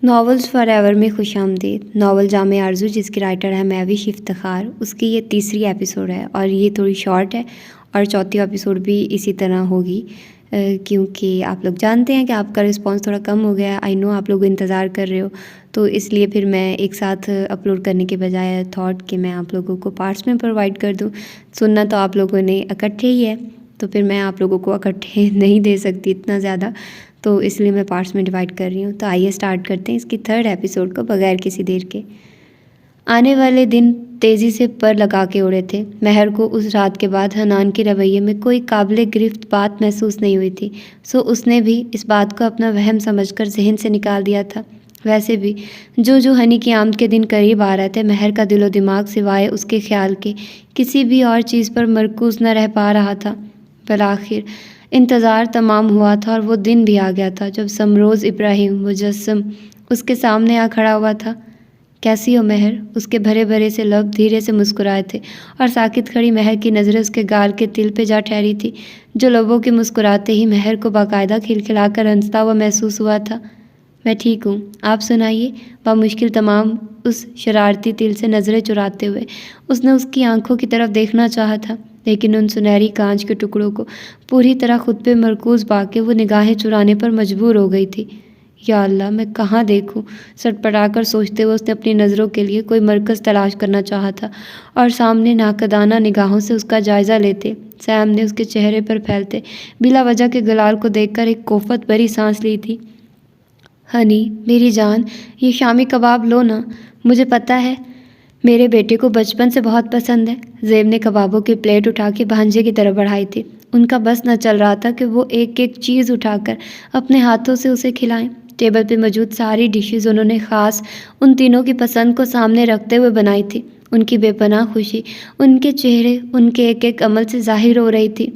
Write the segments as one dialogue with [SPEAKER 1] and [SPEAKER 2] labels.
[SPEAKER 1] Novels for ever میں خوش آمدید۔ ناول جامِ آرزو جس کی رائٹر ہے مہوش افتخار، اس کی یہ تیسری ایپیسوڈ ہے اور یہ تھوڑی شارٹ ہے، اور چوتھی ایپیسوڈ بھی اسی طرح ہوگی کیونکہ آپ لوگ جانتے ہیں کہ آپ کا رسپانس تھوڑا کم ہو گیا ہے۔ آئی نو آپ لوگ انتظار کر رہے ہو، تو اس لیے پھر میں ایک ساتھ اپلوڈ کرنے کے بجائے تھاٹ کہ میں آپ لوگوں کو پارٹس میں پرووائڈ کر دوں۔ سننا تو آپ لوگوں نے اکٹھے ہی ہے، تو پھر میں آپ لوگوں کو اکٹھے نہیں دے سکتی اتنا زیادہ، تو اس لیے میں پارٹس میں ڈیوائڈ کر رہی ہوں۔ تو آئیے سٹارٹ کرتے ہیں اس کی تھرڈ ایپیسوڈ کو بغیر کسی دیر کے۔ آنے والے دن تیزی سے پر لگا کے اڑے تھے۔ مہر کو اس رات کے بعد حنان کے رویے میں کوئی قابل گرفت بات محسوس نہیں ہوئی تھی، سو اس نے بھی اس بات کو اپنا وہم سمجھ کر ذہن سے نکال دیا تھا۔ ویسے بھی جو ہنی کی آمد کے دن قریب آ رہے تھے، مہر کا دل و دماغ سوائے اس کے خیال کے کسی بھی اور چیز پر مرکوز نہ رہ پا رہا تھا۔ بالآخر انتظار تمام ہوا تھا اور وہ دن بھی آ گیا تھا جب سمروز ابراہیم مجسم اس کے سامنے آ کھڑا ہوا تھا۔ کیسی ہو مہر؟ اس کے بھرے بھرے سے لب دھیرے سے مسکرائے تھے اور ساکت کھڑی مہر کی نظریں اس کے گال کے تل پہ جا ٹھہری تھی، جو لبوں کے مسکراتے ہی مہر کو باقاعدہ کھلکھلا کر ہنستا ہوا محسوس ہوا تھا۔ میں ٹھیک ہوں، آپ سنائیے؟ بامشکل تمام اس شرارتی دل سے نظریں چراتے ہوئے اس نے اس کی آنکھوں کی طرف دیکھنا چاہا تھا، لیکن ان سنہری کانچ کے ٹکڑوں کو پوری طرح خود پہ مرکوز پا کے وہ نگاہیں چرانے پر مجبور ہو گئی تھی۔ یا اللہ، میں کہاں دیکھوں؟ سٹ پٹا کر سوچتے ہوئے اس نے اپنی نظروں کے لیے کوئی مرکز تلاش کرنا چاہا تھا، اور سامنے ناقدانہ نگاہوں سے اس کا جائزہ لیتے سیم نے اس کے چہرے پر پھیلتے بلا وجہ کے گلال کو دیکھ کر ایک کوفت بھری سانس لی تھی۔ ہنی میری جان، یہ شامی کباب لو نا، مجھے پتہ ہے میرے بیٹے کو بچپن سے بہت پسند ہے۔ زیب نے کبابوں کی پلیٹ اٹھا کے بھانجے کی طرف بڑھائی تھی۔ ان کا بس نہ چل رہا تھا کہ وہ ایک ایک چیز اٹھا کر اپنے ہاتھوں سے اسے کھلائیں۔ ٹیبل پہ موجود ساری ڈشز انہوں نے خاص ان تینوں کی پسند کو سامنے رکھتے ہوئے بنائی تھی۔ ان کی بے پناہ خوشی ان کے چہرے ان کے ایک ایک عمل سے ظاہر ہو رہی تھی۔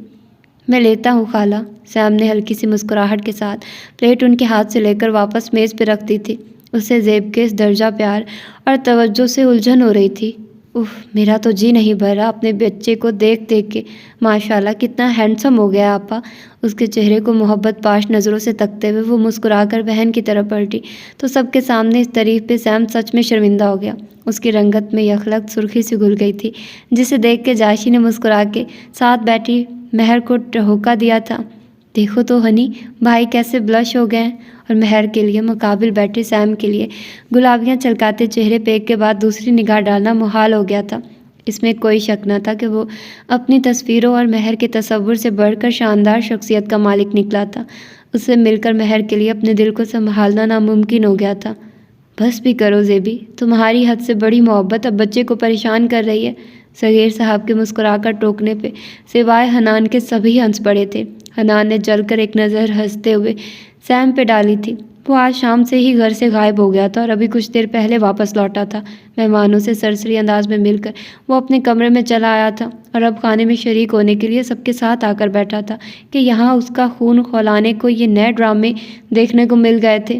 [SPEAKER 1] میں لیتا ہوں خالہ، سیم نے ہلکی سی مسکراہٹ کے ساتھ پلیٹ ان کے ہاتھ سے لے کر واپس میز پہ رکھ دی تھی۔ اسے زیب کے اس درجہ پیار اور توجہ سے الجھن ہو رہی تھی۔ میرا تو جی نہیں بھر رہا اپنے بچے کو دیکھ دیکھ کے، ماشاءاللہ کتنا ہینڈسم ہو گیا آپا۔ اس کے چہرے کو محبت پاش نظروں سے تکتے ہوئے وہ مسکرا کر بہن کی طرف پلٹی تو سب کے سامنے اس تعریف پہ سیم سچ میں شرمندہ ہو گیا۔ اس کی رنگت میں یخلخت سرخی سے گھل گئی تھی، جسے دیکھ کے جاشی نے مسکرا کے ساتھ بیٹھی مہر کو ٹھوکا دیا تھا۔ دیکھو تو ہنی، بھائی کیسے بلش ہو گئے ہیں۔ اور مہر کے لیے مقابل بیٹھے سیم کے لیے گلابیاں چلکاتے چہرے پہ ایک کے بعد دوسری نگاہ ڈالنا محال ہو گیا تھا۔ اس میں کوئی شک نہ تھا کہ وہ اپنی تصویروں اور مہر کے تصور سے بڑھ کر شاندار شخصیت کا مالک نکلا تھا۔ اس سے مل کر مہر کے لیے اپنے دل کو سنبھالنا ناممکن ہو گیا تھا۔ بس بھی کرو زیبی، تمہاری حد سے بڑی محبت اب بچے کو پریشان کر رہی ہے۔ صغیر صاحب کے مسکرا کر ٹوکنے پہ سوائے حنان کے سبھی ہنس پڑے تھے۔ حنان نے جل کر ایک نظر ہنستے ہوئے سیم پہ ڈالی تھی۔ وہ آج شام سے ہی گھر سے غائب ہو گیا تھا اور ابھی کچھ دیر پہلے واپس لوٹا تھا۔ مہمانوں سے سرسری انداز میں مل کر وہ اپنے کمرے میں چلا آیا تھا اور اب کھانے میں شریک ہونے کے لیے سب کے ساتھ آ کر بیٹھا تھا کہ یہاں اس کا خون کھولانے کو یہ نئے ڈرامے دیکھنے کو مل گئے تھے۔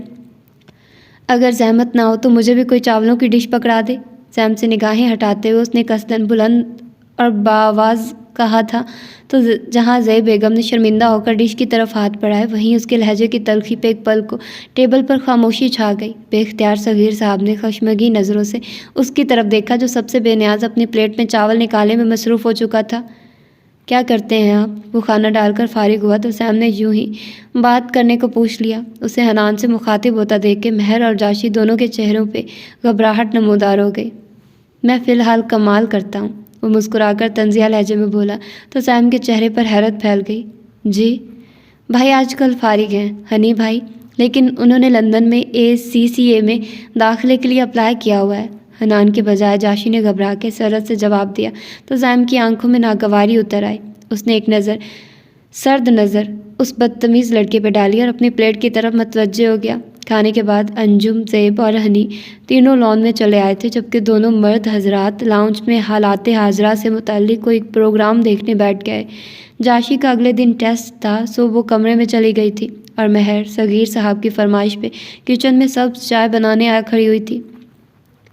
[SPEAKER 1] اگر زحمت نہ ہو تو مجھے بھی کوئی چاولوں کی ڈش پکڑا دے، سیم سے نگاہیں ہٹاتے ہوئے اس نے قصداً بلند اور باآواز کہا تھا، تو جہاں زیب بیگم نے شرمندہ ہو کر ڈش کی طرف ہاتھ بڑھائے، وہیں اس کے لہجے کی تلخی پہ ایک پل کو ٹیبل پر خاموشی چھا گئی۔ بے اختیار صغیر صاحب نے خشمگین نظروں سے اس کی طرف دیکھا جو سب سے بے نیاز اپنی پلیٹ میں چاول نکالنے میں مصروف ہو چکا تھا۔ کیا کرتے ہیں آپ؟ وہ کھانا ڈال کر فارغ ہوا تو سیم نے یوں ہی بات کرنے کو پوچھ لیا۔ اسے حنان سے مخاطب ہوتا دیکھ کے مہر اور جاشی دونوں کے چہروں پہ گھبراہٹ نمودار ہو گئی۔ میں فی الحال کمال کرتا ہوں، وہ مسکرا کر طنزیہ لہجے میں بولا تو سیم کے چہرے پر حیرت پھیل گئی۔ جی بھائی آج کل فارغ ہیں ہنی بھائی، لیکن انہوں نے لندن میں ACCA میں داخلے کے لیے اپلائی کیا ہوا ہے، حنان کے بجائے جاشی نے گھبرا کے سرعت سے جواب دیا تو سیم کی آنکھوں میں ناگواری اتر آئی۔ اس نے ایک سرد نظر اس بدتمیز لڑکے پہ ڈالی اور اپنی پلیٹ کی طرف متوجہ ہو گیا۔ کھانے کے بعد انجم، زیب اور ہنی تینوں لان میں چلے آئے تھے، جبکہ دونوں مرد حضرات لاؤنج میں حالات حاضرہ سے متعلق کوئی پروگرام دیکھنے بیٹھ گئے۔ جاشی کا اگلے دن ٹیسٹ تھا، سو وہ کمرے میں چلی گئی تھی اور مہر صغیر صاحب کی فرمائش پہ کچن میں سبز چائے بنانے آ کھڑی ہوئی تھی۔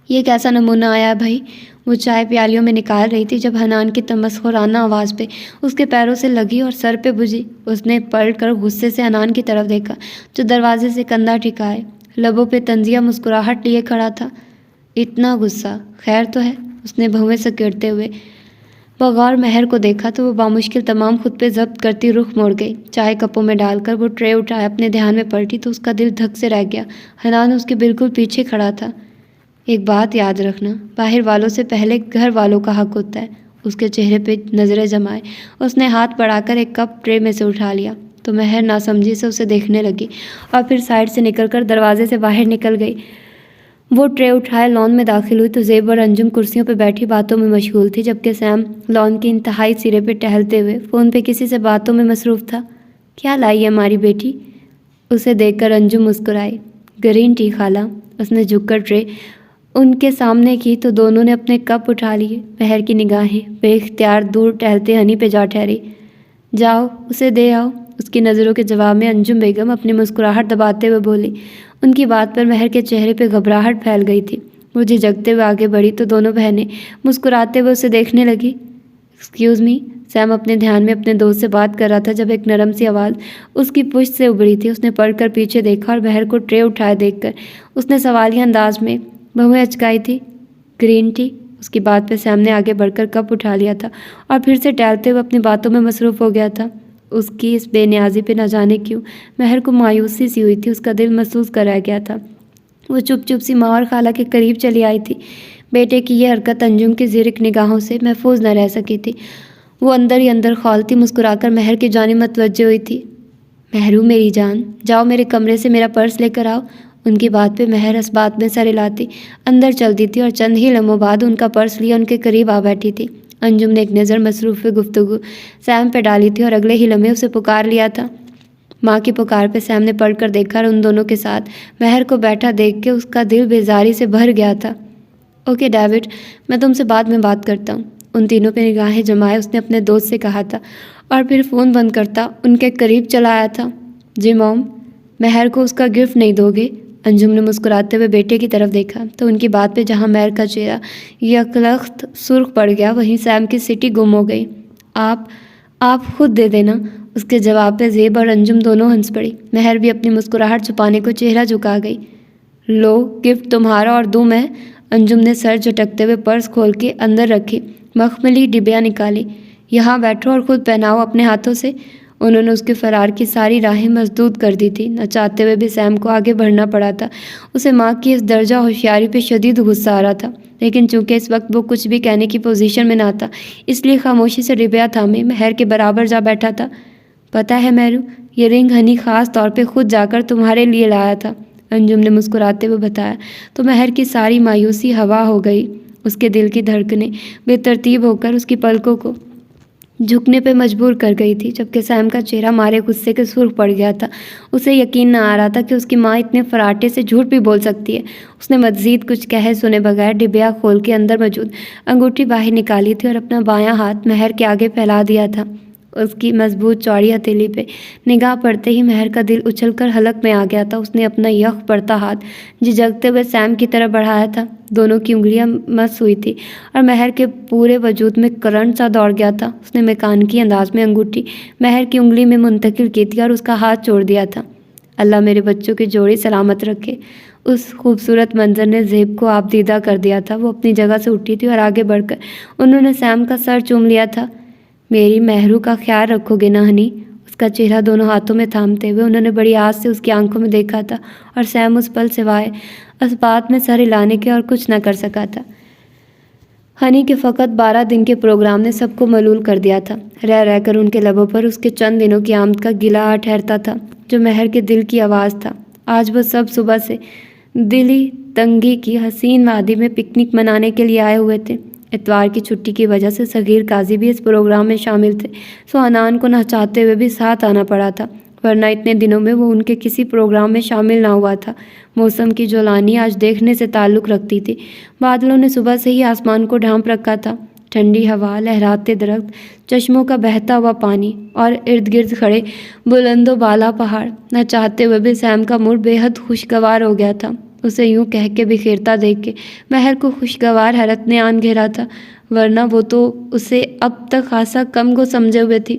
[SPEAKER 1] یہ کیسا نمونہ آیا بھائی؟ وہ چائے پیالیوں میں نکال رہی تھی جب حنان کی تمسخرانہ آواز پہ اس کے پیروں سے لگی اور سر پہ بجھی۔ اس نے پلٹ کر غصے سے حنان کی طرف دیکھا جو دروازے سے کندھا ٹھکائے لبوں پہ طنزیہ مسکراہٹ لیے کھڑا تھا۔ اتنا غصہ، خیر تو ہے؟ اس نے بھویں سکیڑتے ہوئے بغور مہر کو دیکھا تو وہ بامشکل تمام خود پہ ضبط کرتی رخ موڑ گئی۔ چائے کپوں میں ڈال کر وہ ٹرے اٹھائے اپنے دھیان میں پلٹی تو اس کا دل دھک سے رہ گیا۔ حنان اس کے بالکل پیچھے کھڑا تھا۔ ایک بات یاد رکھنا، باہر والوں سے پہلے گھر والوں کا حق ہوتا ہے۔ اس کے چہرے پہ نظریں جمائے اس نے ہاتھ بڑھا کر ایک کپ ٹرے میں سے اٹھا لیا تو مہر ناسمجھی سے اسے دیکھنے لگی اور پھر سائڈ سے نکل کر دروازے سے باہر نکل گئی۔ وہ ٹرے اٹھائے لان میں داخل ہوئی تو زیب اور انجم کرسیوں پہ بیٹھی باتوں میں مشغول تھی، جبکہ سیم لان کے انتہائی سرے پہ ٹہلتے ہوئے فون پہ کسی سے باتوں میں مصروف تھا۔ کیا لائی ہے ہماری بیٹی؟ اسے دیکھ کر انجم مسکرائی۔ گرین ٹی خالہ۔ اس نے جھک کر ٹرے ان کے سامنے کی تو دونوں نے اپنے کپ اٹھا لیے۔ مہر کی نگاہیں بے اختیار دور ٹہلتے ہنی پہ جا ٹھہری۔ جاؤ اسے دے آؤ۔ اس کی نظروں کے جواب میں انجم بیگم اپنی مسکراہٹ دباتے ہوئے بولی۔ ان کی بات پر مہر کے چہرے پہ گھبراہٹ پھیل گئی تھی۔ وہ جھجکتے ہوئے آگے بڑھی تو دونوں بہنیں مسکراتے ہوئے اسے دیکھنے لگی۔ ایکسکیوز می، سیم اپنے دھیان میں اپنے دوست سے بات کر رہا تھا جب ایک نرم سی آواز اس کی پشت سے ابھری تھی۔ اس نے پلٹ کر پیچھے دیکھا اور مہر کو ٹرے اٹھائے دیکھ کر اس نے سوالیہ انداز میں بہویں اچکائی تھی۔ Green tea? اس کی بات پہ سیم نے آگے بڑھ کر کپ اٹھا لیا تھا اور پھر سے ٹہلتے ہوئے اپنی باتوں میں مصروف ہو گیا تھا۔ اس کی اس بے نیازی پہ نہ جانے کیوں مہر کو مایوسی سی ہوئی تھی۔ اس کا دل محسوس کر رہ گیا تھا۔ وہ چپ چپ سی ماں اور خالہ کے قریب چلی آئی تھی۔ بیٹے کی یہ حرکت انجم کی زرق نگاہوں سے محفوظ نہ رہ سکی تھی۔ وہ اندر ہی اندر خولتی مسکرا کر مہر کی جانب متوجہ ہوئی تھی۔ مہرو میری جان، جاؤ میرے کمرے سے میرا پرس لے کر آؤ۔ ان کی بات پہ مہر اس بات میں سر ہلاتی اندر چلتی تھی اور چند ہی لمحوں بعد ان کا پرس لیا ان کے قریب آ بیٹھی تھی۔ انجم نے ایک نظر مصروف گفتگو سیم پہ ڈالی تھی اور اگلے ہی لمحے اسے پکار لیا تھا۔ ماں کی پکار پہ سیم نے پلٹ کر دیکھا اور ان دونوں کے ساتھ مہر کو بیٹھا دیکھ کے اس کا دل بیزاری سے بھر گیا تھا۔ اوکے ڈیوڈ، میں تم سے بعد میں بات کرتا ہوں۔ ان تینوں پہ نگاہیں جمائے اس نے اپنے دوست سے کہا تھا اور پھر فون بند کرتا ان کے قریب چلا آیا تھا۔ جی موم، مہر کو اس کا گفٹ نہیں دو گے؟ انجم نے مسکراتے ہوئے بیٹے کی طرف دیکھا تو ان کی بات پہ جہاں مہر کا چہرہ یکلخت سرخ پڑ گیا وہیں سیم کی سٹی گم ہو گئی۔ آپ خود دے دینا۔ اس کے جواب پہ زیب اور انجم دونوں ہنس پڑی۔ مہر بھی اپنی مسکراہٹ چھپانے کو چہرہ جھکا گئی۔ لو، گفٹ تمہارا اور دوں میں۔ انجم نے سر جھٹکتے ہوئے پرس کھول کے اندر رکھی مخملی ڈبیاں نکالی۔ یہاں بیٹھو اور خود پہناؤ اپنے ہاتھوں سے۔ انہوں نے اس کے فرار کی ساری راہیں مسدود کر دی تھی۔ نہ چاہتے ہوئے بھی سیم کو آگے بڑھنا پڑا تھا۔ اسے ماں کی اس درجہ ہوشیاری پہ شدید غصہ آ رہا تھا، لیکن چونکہ اس وقت وہ کچھ بھی کہنے کی پوزیشن میں نہ تھا اس لیے خاموشی سے ڈبیا تھامے مہر کے برابر جا بیٹھا تھا۔ پتہ ہے مہرو، یہ رنگ ہنی خاص طور پہ خود جا کر تمہارے لیے لایا تھا، انجم نے مسکراتے ہوئے بتایا تو مہر کی ساری مایوسی ہوا ہو گئی۔ اس کے دل کی دھڑکنیں بے ترتیب ہو کر اس کی پلکوں کو جھکنے پہ مجبور کر گئی تھی، جبکہ سیم کا چہرہ مارے غصے کے سرخ پڑ گیا تھا۔ اسے یقین نہ آ رہا تھا کہ اس کی ماں اتنے فراٹے سے جھوٹ بھی بول سکتی ہے۔ اس نے مزید کچھ کہے سنے بغیر ڈبیا کھول کے اندر موجود انگوٹھی باہر نکالی تھی اور اپنا بایاں ہاتھ مہر کے آگے پھیلا دیا تھا۔ اس کی مضبوط چوڑی ہتھیلی پہ نگاہ پڑتے ہی مہر کا دل اچھل کر حلق میں آ گیا تھا۔ اس نے اپنا یخ پڑتا ہاتھ جھجکتے ہوئے سیم کی طرف بڑھایا تھا۔ دونوں کی انگلیاں مس ہوئی تھی اور مہر کے پورے وجود میں کرنٹ سا دوڑ گیا تھا۔ اس نے میکانکی انداز میں انگوٹھی مہر کی انگلی میں منتقل کی تھی اور اس کا ہاتھ چھوڑ دیا تھا۔ اللہ میرے بچوں کی جوڑی سلامت رکھے۔ اس خوبصورت منظر نے زیب کو آپ دیدہ کر دیا تھا۔ وہ اپنی جگہ سے اٹھی تھی اور آگے بڑھ کر انہوں نے سیم کا سر چوم لیا تھا۔ میری مہرو کا خیال رکھو گے نا ہنی؟ اس کا چہرہ دونوں ہاتھوں میں تھامتے ہوئے انہوں نے بڑی آس سے اس کی آنکھوں میں دیکھا تھا اور سیم اس پل سوائے اس بات میں سر ہلانے کے اور کچھ نہ کر سکا تھا۔ ہنی کے فقط 12 دن کے پروگرام نے سب کو ملول کر دیا تھا۔ رہ رہ کر ان کے لبوں پر اس کے چند دنوں کی آمد کا گلہ آ ٹھہرتا تھا جو مہر کے دل کی آواز تھا۔ آج وہ سب صبح سے دلی تنگی کی حسین وادی میں پکنک منانے کے لیے آئے ہوئے تھے۔ اتوار کی چھٹی کی وجہ سے صغیر قاضی بھی اس پروگرام میں شامل تھے، سو حنان کو نہ چاہتے ہوئے بھی ساتھ آنا پڑا تھا، ورنہ اتنے دنوں میں وہ ان کے کسی پروگرام میں شامل نہ ہوا تھا۔ موسم کی جولانی آج دیکھنے سے تعلق رکھتی تھی۔ بادلوں نے صبح سے ہی آسمان کو ڈھانپ رکھا تھا۔ ٹھنڈی ہوا، لہراتے درخت، چشموں کا بہتا ہوا پانی اور ارد گرد کھڑے بلند و بالا پہاڑ، نہ چاہتے ہوئے بھی سیم کا موڈ بے حد خوشگوار ہو گیا تھا۔ اسے یوں کہہ کے بکھیرتا دیکھ کے مہر کو خوشگوار حیرت نے آن گھیرا تھا، ورنہ وہ تو اسے اب تک خاصا کم کو سمجھے ہوئے تھی۔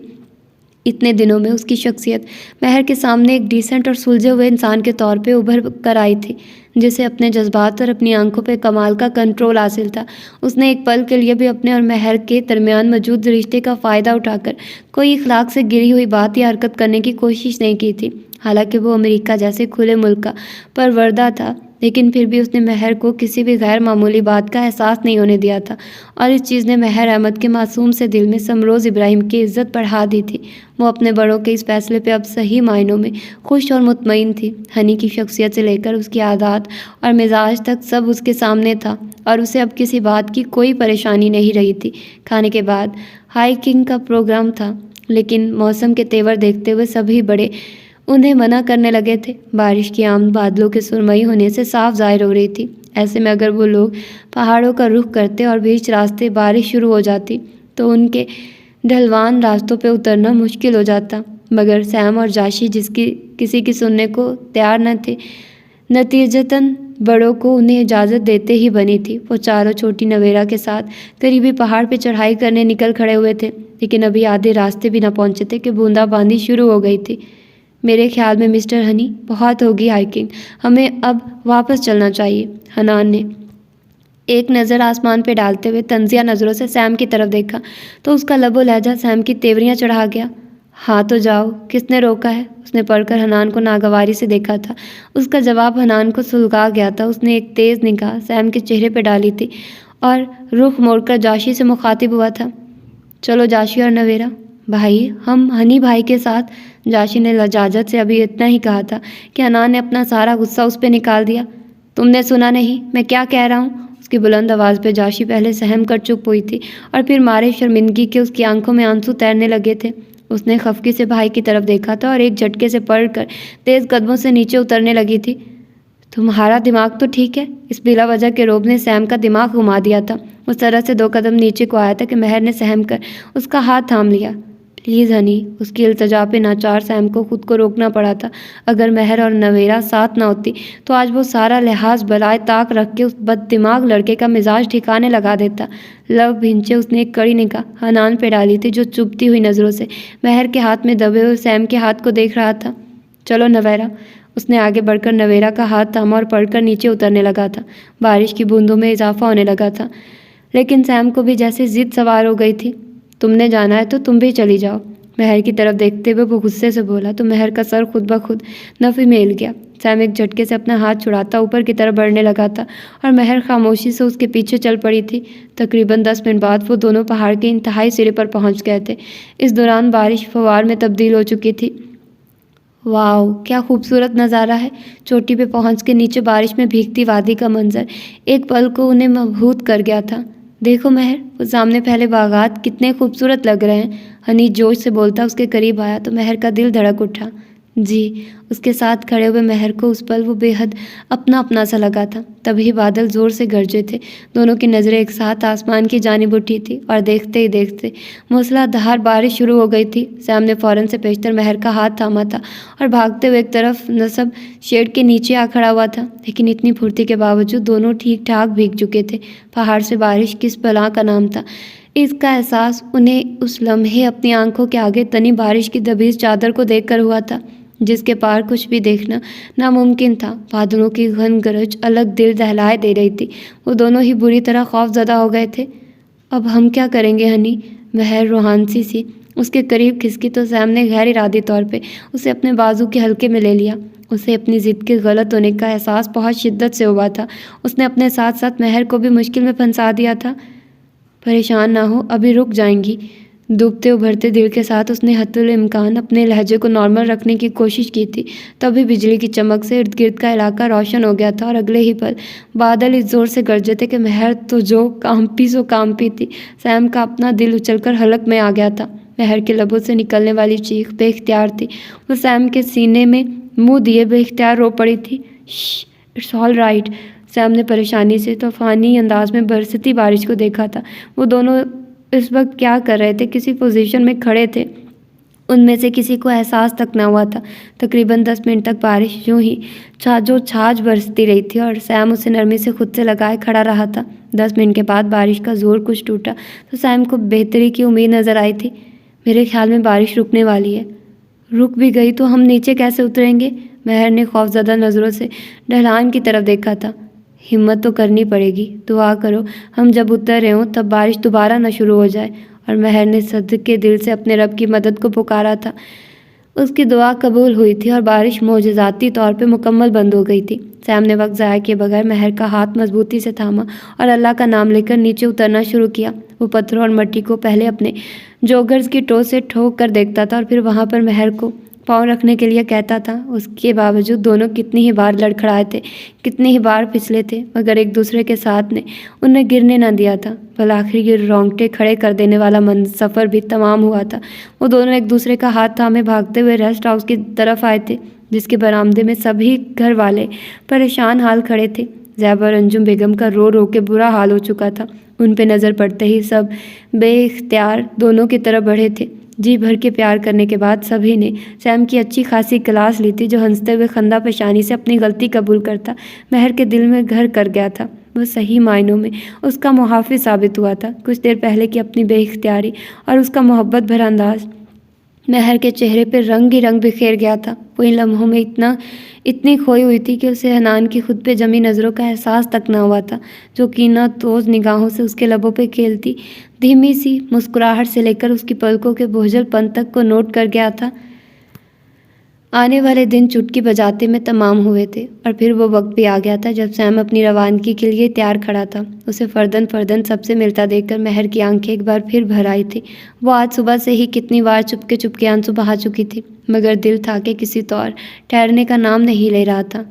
[SPEAKER 1] اتنے دنوں میں اس کی شخصیت مہر کے سامنے ایک ڈیسنٹ اور سلجھے ہوئے انسان کے طور پہ ابھر کر آئی تھی، جسے اپنے جذبات اور اپنی آنکھوں پہ کمال کا کنٹرول حاصل تھا۔ اس نے ایک پل کے لیے بھی اپنے اور مہر کے درمیان موجود رشتے کا فائدہ اٹھا کر کوئی اخلاق سے گری ہوئی بات یا حرکت کرنے کی کوشش نہیں کی تھی۔ حالانکہ وہ امریکہ جیسے کھلے ملک کا پروردہ تھا، لیکن پھر بھی اس نے مہر کو کسی بھی غیر معمولی بات کا احساس نہیں ہونے دیا تھا، اور اس چیز نے مہر احمد کے معصوم سے دل میں سمروز ابراہیم کی عزت بڑھا دی تھی۔ وہ اپنے بڑوں کے اس فیصلے پہ اب صحیح معنوں میں خوش اور مطمئن تھی۔ ہنی کی شخصیت سے لے کر اس کی عادات اور مزاج تک سب اس کے سامنے تھا، اور اسے اب کسی بات کی کوئی پریشانی نہیں رہی تھی۔ کھانے کے بعد ہائیکنگ کا پروگرام تھا، لیکن موسم کے تیور دیکھتے ہوئے سبھی بڑے انہیں منع کرنے لگے تھے۔ بارش کی آمد بادلوں کے سرمئی ہونے سے صاف ظاہر ہو رہی تھی۔ ایسے میں اگر وہ لوگ پہاڑوں کا رخ کرتے اور بیچ راستے بارش شروع ہو جاتی تو ان کے ڈھلوان راستوں پہ اترنا مشکل ہو جاتا، مگر سیم اور جاشی کسی کی سننے کو تیار نہ تھے۔ نتیجتاً بڑوں کو انہیں اجازت دیتے ہی بنی تھی۔ وہ چاروں چھوٹی نویرا کے ساتھ قریبی پہاڑ پہ چڑھائی کرنے نکل کھڑے ہوئے تھے، لیکن ابھی آدھے راستے بھی نہ پہنچے تھے کہ بوندا باندی شروع ہو گئی تھی۔ میرے خیال میں مسٹر ہنی، بہت ہوگی ہائیکنگ، ہمیں اب واپس چلنا چاہیے۔ حنان نے ایک نظر آسمان پہ ڈالتے ہوئے طنزیہ نظروں سے سیم کی طرف دیکھا تو اس کا لب و لہجہ سیم کی تیوریاں چڑھا گیا۔ ہاں تو جاؤ، کس نے روکا ہے؟ اس نے پڑھ کر حنان کو ناگواری سے دیکھا تھا۔ اس کا جواب حنان کو سلگا گیا تھا۔ اس نے ایک تیز نگاہ سیم کے چہرے پہ ڈالی تھی اور رخ موڑ کر جاشی سے مخاطب ہوا تھا۔ چلو جاشی اور نویرا بھائی، ہم ہنی بھائی کے ساتھ۔ جاشی نے لجاجت سے ابھی اتنا ہی کہا تھا کہ حنان نے اپنا سارا غصہ اس پہ نکال دیا۔ تم نے سنا نہیں میں کیا کہہ رہا ہوں؟ اس کی بلند آواز پہ جاشی پہلے سہم کر چپ ہوئی تھی، اور پھر مارے شرمندگی کے اس کی آنکھوں میں آنسو تیرنے لگے تھے۔ اس نے خفگی سے بھائی کی طرف دیکھا تھا اور ایک جھٹکے سے پلٹ کر تیز قدموں سے نیچے اترنے لگی تھی۔ تمہارا دماغ تو ٹھیک ہے؟ اس بلا وجہ کے روب نے سیم کا دماغ گھما دیا تھا۔ اس طرح سے 2 قدم نیچے کو آیا تھا کہ مہر نے سہم کر اس کا ہاتھ تھام لیا۔ پلیز ہنی، اس کی التجا پہ ناچار سیم کو خود کو روکنا پڑا تھا۔ اگر مہر اور نویرا ساتھ نہ ہوتی تو آج وہ سارا لحاظ بالائے طاق رکھ کے اس بد دماغ لڑکے کا مزاج ٹھکانے لگا دیتا۔ لب بھینچے اس نے ایک کڑی نگاہ حنان پہ ڈالی تھی، جو چبھتی ہوئی نظروں سے مہر کے ہاتھ میں دبے ہوئے سیم کے ہاتھ کو دیکھ رہا تھا۔ چلو نویرا۔ اس نے آگے بڑھ کر نویرا کا ہاتھ تھاما اور پڑھ کر نیچے اترنے لگا تھا۔ بارش کی بوندوں میں اضافہ ہونے لگا تھا، لیکن سیم کو بھی جیسے ضد سوار ہو گئی تھی۔ تم نے جانا ہے تو تم بھی چلی جاؤ۔ مہر کی طرف دیکھتے ہوئے وہ غصے سے بولا تو مہر کا سر خود بخود نفی میں ہل گیا۔ سیم ایک جھٹکے سے اپنا ہاتھ چھڑاتا اوپر کی طرف بڑھنے لگا تھا، اور مہر خاموشی سے اس کے پیچھے چل پڑی تھی۔ تقریباً 10 منٹ بعد وہ دونوں پہاڑ کے انتہائی سرے پر پہنچ گئے تھے۔ اس دوران بارش فوار میں تبدیل ہو چکی تھی۔ واؤ، کیا خوبصورت نظارہ ہے! چوٹی پہ پہنچ کے نیچے بارش میں بھیگتی وادی کا منظر ایک پل کو انہیں مبہوت کر گیا تھا۔ دیکھو مہر، وہ سامنے پھیلے باغات کتنے خوبصورت لگ رہے ہیں۔ ہنی جوش سے بولتا اس کے قریب آیا تو مہر کا دل دھڑک اٹھا۔ جی، اس کے ساتھ کھڑے ہوئے مہر کو اس پل وہ بے حد اپنا سا لگا تھا۔ تبھی بادل زور سے گرجے تھے۔ دونوں کی نظریں ایک ساتھ آسمان کی جانب اٹھی تھی، اور دیکھتے ہی دیکھتے موسلا دھار بارش شروع ہو گئی تھی۔ سیم نے فوراً سے پیشتر مہر کا ہاتھ تھاما تھا اور بھاگتے ہوئے ایک طرف نصب شیڈ کے نیچے آ کھڑا ہوا تھا، لیکن اتنی پھرتی کے باوجود دونوں ٹھیک ٹھاک بھیگ چکے تھے۔ پہاڑ سے بارش کس بلا کا نام تھا، اس کا احساس انہیں اس لمحے اپنی آنکھوں کے آگے تنی بارش کی دبیز چادر کو دیکھ کر ہوا تھا، جس کے پار کچھ بھی دیکھنا ناممکن تھا۔ بادلوں کی گھن گرج الگ دل دہلائے دے رہی تھی۔ وہ دونوں ہی بری طرح خوف زدہ ہو گئے تھے۔ اب ہم کیا کریں گے ہنی؟ مہر روحانسی سی اس کے قریب کھسکی تو سیم نے غیر ارادی طور پہ اسے اپنے بازو کے حلقے میں لے لیا۔ اسے اپنی ضد کے غلط ہونے کا احساس بہت شدت سے ہوا تھا۔ اس نے اپنے ساتھ ساتھ مہر کو بھی مشکل میں پھنسا دیا تھا۔ پریشان نہ ہو، ابھی رک جائیں گی۔ ڈوبتے ابھرتے دل کے ساتھ اس نے حتی الامکان اپنے لہجے کو نارمل رکھنے کی کوشش کی تھی۔ تبھی بجلی کی چمک سے ارد گرد کا علاقہ روشن ہو گیا تھا، اور اگلے ہی پل بادل اس زور سے گرجے تھے کہ مہر تو جو کانپی تھی۔ سیم کا اپنا دل اچل کر حلق میں آ گیا تھا۔ مہر کے لبوں سے نکلنے والی چیخ بے اختیار تھی۔ وہ سیم کے سینے میں منہ دیے بے اختیار رو پڑی تھی۔ شش، اٹس آل رائٹ۔ سیم نے پریشانی سے طوفانی انداز میں برستی بارش کو دیکھا تھا۔ وہ دونوں اس وقت کیا کر رہے تھے؟ کسی پوزیشن میں کھڑے تھے؟ ان میں سے کسی کو احساس تک نہ ہوا تھا۔ تقریباً 10 منٹ تک بارش یوں ہی چھاج برستی رہی تھی، اور سیم اسے نرمی سے خود سے لگائے کھڑا رہا تھا۔ 10 منٹ کے بعد بارش کا زور کچھ ٹوٹا تو سیم کو بہتری کی امید نظر آئی تھی۔ میرے خیال میں بارش رکنے والی ہے۔ رک بھی گئی تو ہم نیچے کیسے اتریں گے؟ مہر نے خوفزدہ نظروں سے ڈھلان کی طرف دیکھا تھا۔ ہمت تو کرنی پڑے گی، دعا کرو ہم جب اتر رہے ہوں تب بارش دوبارہ نہ شروع ہو جائے۔ اور مہر نے صدقے دل سے اپنے رب کی مدد کو پکارا تھا۔ اس کی دعا قبول ہوئی تھی اور بارش معجزاتی طور پہ مکمل بند ہو گئی تھی۔ سیم نے وقت ضائع کیے بغیر مہر کا ہاتھ مضبوطی سے تھاما اور اللہ کا نام لے کر نیچے اترنا شروع کیا۔ وہ پتھروں اور مٹی کو پہلے اپنے جوگرز کی ٹو سے ٹھوک کر دیکھتا تھا اور پھر وہاں پر مہر کو پاؤں رکھنے کے لیے کہتا تھا۔ اس کے باوجود دونوں کتنی ہی بار لڑکھڑائے تھے، کتنی ہی بار پھسلے تھے، مگر ایک دوسرے کے ساتھ نے انہیں گرنے نہ دیا تھا۔ بالآخر یہ رونگٹے کھڑے کر دینے والا سفر بھی تمام ہوا تھا۔ وہ دونوں ایک دوسرے کا ہاتھ تھامے بھاگتے ہوئے ریسٹ ہاؤس کی طرف آئے تھے، جس کے برآمدے میں سبھی گھر والے پریشان حال کھڑے تھے۔ زیبا اور انجم بیگم کا رو رو کے برا حال ہو چکا تھا۔ ان پہ نظر پڑتے ہی سب بے اختیار دونوں کی طرف بڑھے تھے۔ جی بھر کے پیار کرنے کے بعد سبھی نے سیم کی اچھی خاصی کلاس لی تھی، جو ہنستے ہوئے خندہ پیشانی سے اپنی غلطی قبول کرتا مہر کے دل میں گھر کر گیا تھا۔ وہ صحیح معنوں میں اس کا محافظ ثابت ہوا تھا۔ کچھ دیر پہلے کی اپنی بے اختیاری اور اس کا محبت بھرا انداز مہر کے چہرے پہ رنگ ہی رنگ بکھیر گیا تھا۔ وہ ان لمحوں میں اتنی کھوئی ہوئی تھی کہ اسے حنان کی خود پہ جمی نظروں کا احساس تک نہ ہوا تھا، جو کینہ توز نگاہوں سے اس کے لبوں پہ کھیلتی دھیمی سی مسکراہٹ سے لے کر اس کی پلکوں کے بوجھل پن تک کو نوٹ کر گیا تھا۔ آنے والے دن چٹکی بجاتے میں تمام ہوئے تھے اور پھر وہ وقت بھی آ گیا تھا جب سیم اپنی روانگی کے لیے تیار کھڑا تھا۔ اسے فردن فردن سب سے ملتا دیکھ کر مہر کی آنکھیں ایک بار پھر بھر آئی تھی۔ وہ آج صبح سے ہی کتنی بار چپکے آنسو بہا چکی تھی، مگر دل تھا کہ کسی طور ٹھہرنے کا نام نہیں لے رہا تھا۔